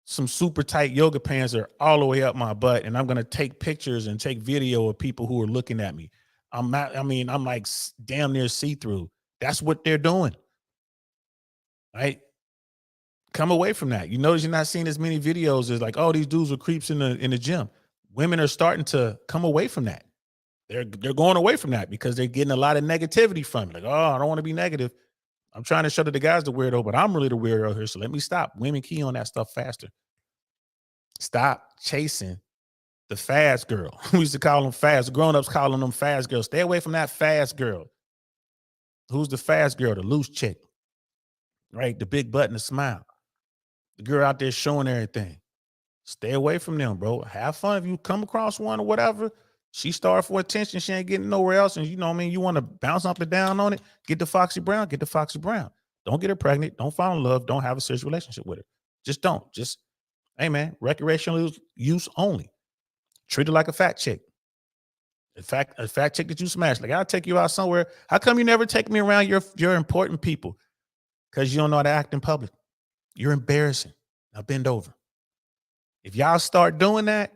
some super tight yoga pants that are all the way up my butt, and I'm going to take pictures and take video of people who are looking at me. I'm like damn near see-through. That's what they're doing. Right? Come away from that. You notice you're not seeing as many videos as like, oh, these dudes were creeps in the gym. Women are starting to come away from that. They're going away from that because they're getting a lot of negativity from it. Like, oh, I don't want to be negative. I'm trying to show that the guy's the weirdo, but I'm really the weirdo here. So let me stop. Women key on that stuff faster. Stop chasing the fast girl. We used to call them fast. Grown-ups calling them fast girls. Stay away from that fast girl. Who's the fast girl? The loose chick. Right? The big butt and the smile. The girl out there showing everything. Stay away from them, bro. Have fun. If you come across one or whatever, she started for attention. She ain't getting nowhere else. And you know what I mean? You want to bounce up and down on it. Get the Foxy Brown. Get the Foxy Brown. Don't get her pregnant. Don't fall in love. Don't have a serious relationship with her. Just don't. Just, hey, man, recreational use only. Treat her like a fat chick. A fat chick that you smash. Like, I'll take you out somewhere. How come you never take me around your important people? Because you don't know how to act in public. You're embarrassing. Now bend over. If y'all start doing that,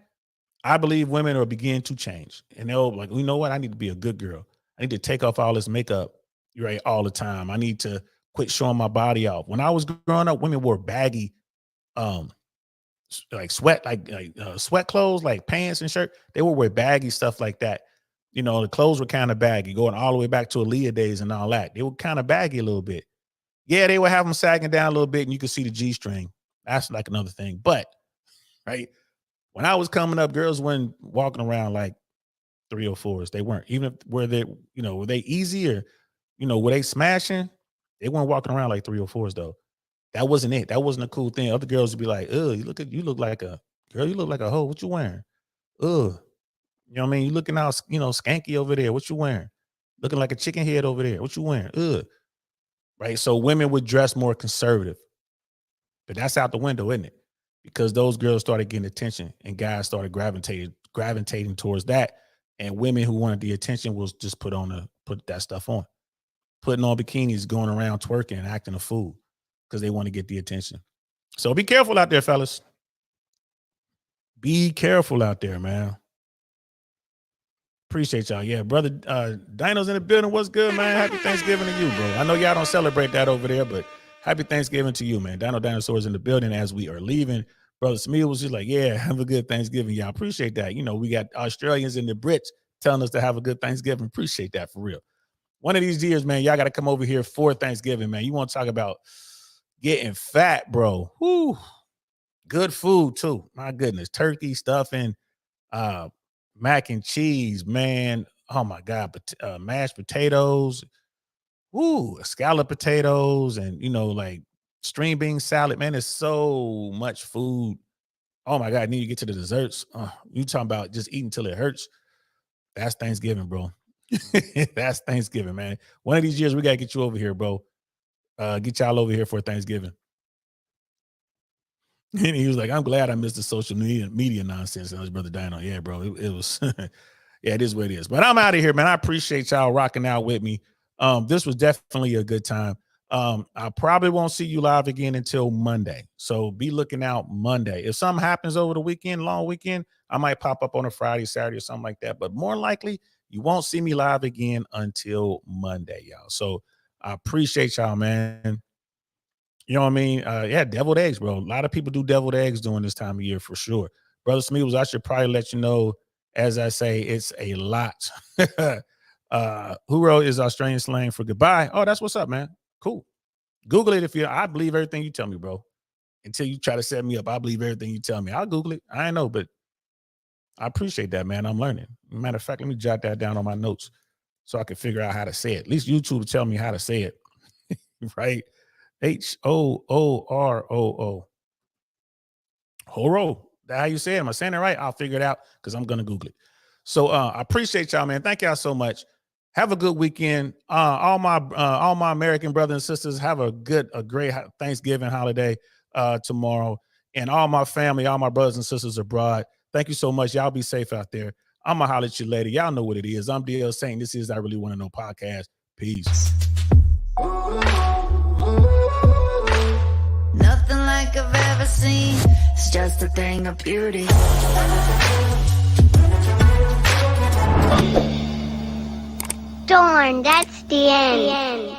I believe women will begin to change. And they'll be like, you know what? I need to be a good girl. I need to take off all this makeup right all the time. I need to quit showing my body off. When I was growing up, women wore baggy, like sweat clothes, like pants and shirt. They would wear baggy stuff like that. You know, the clothes were kind of baggy, going all the way back to Aaliyah days and all that. They were kind of baggy a little bit. Yeah, they would have them sagging down a little bit, and you could see the G-string. That's like another thing. But, right, when I was coming up, girls weren't walking around like 304s. They weren't. Even if were they easy or, were they smashing? They weren't walking around like 304s though. That wasn't it. That wasn't a cool thing. Other girls would be like, "Ugh, you look like a girl. You look like a hoe. What you wearing? Ugh, you know what I mean? You looking out, skanky over there. What you wearing? Looking like a chicken head over there. What you wearing? Ugh." right? So women would dress more conservative, but that's out the window, isn't it? Because those girls started getting attention and guys started gravitating towards that. And women who wanted the attention was just put that stuff on, putting on bikinis, going around twerking and acting a fool because they want to get the attention. So be careful out there, fellas. Be careful out there, man. Appreciate y'all. Yeah, brother Dino's in the building. What's good, man? Happy Thanksgiving to you, bro. I know y'all don't celebrate that over there, but happy Thanksgiving to you, man. Dino Dinosaur's in the building as we are leaving. Brother Smee was just like, yeah, have a good Thanksgiving, y'all. Appreciate that. You know, we got Australians and the Brits telling us to have a good Thanksgiving. Appreciate that for real. One of these years, man, y'all got to come over here for Thanksgiving, man. You want to talk about getting fat, bro. Whoo. Good food, too. My goodness. Turkey, stuffing, mac and cheese, man. Oh, my God. Mashed potatoes. Woo. Scalloped potatoes and, you know, like string bean salad, man. There's so much food. Oh, my God. I need to get to the desserts. You talking about just eating till it hurts. That's Thanksgiving, bro. That's Thanksgiving, man. One of these years, we got to get you over here, bro. Get y'all over here for Thanksgiving. And he was like, I'm glad I missed the social media nonsense. And his brother Dino. Yeah, bro. It was, yeah, it is what it is. But I'm out of here, man. I appreciate y'all rocking out with me. This was definitely a good time. I probably won't see you live again until Monday. So be looking out Monday. If something happens over the weekend, long weekend, I might pop up on a Friday, Saturday, or something like that. But more likely, you won't see me live again until Monday, y'all. So I appreciate y'all, man. You know what I mean? Yeah, deviled eggs, bro. A lot of people do deviled eggs during this time of year for sure. Brother Smeagles, I should probably let you know, as I say, it's a lot. Hooroo is Australian slang for goodbye. Oh, that's what's up, man. Cool. Google it I believe everything you tell me, bro. Until you try to set me up, I believe everything you tell me. I'll Google it. I know, but I appreciate that, man. I'm learning. Matter of fact, let me jot that down on my notes so I can figure out how to say it. At least YouTube will tell me how to say it. Right? Hooroo. Horo. That's how you say it. Am I saying it right? I'll figure it out because I'm going to Google it. So I appreciate y'all, man. Thank y'all so much. Have a good weekend. All my American brothers and sisters, have a great Thanksgiving holiday tomorrow. And all my family, all my brothers and sisters abroad, thank you so much. Y'all be safe out there. I'm going to holler at you later. Y'all know what it is. I'm DL saying this is I Really Want to Know podcast. Peace. Nothing like I've ever seen. It's just a thing of beauty. Darn, that's the end.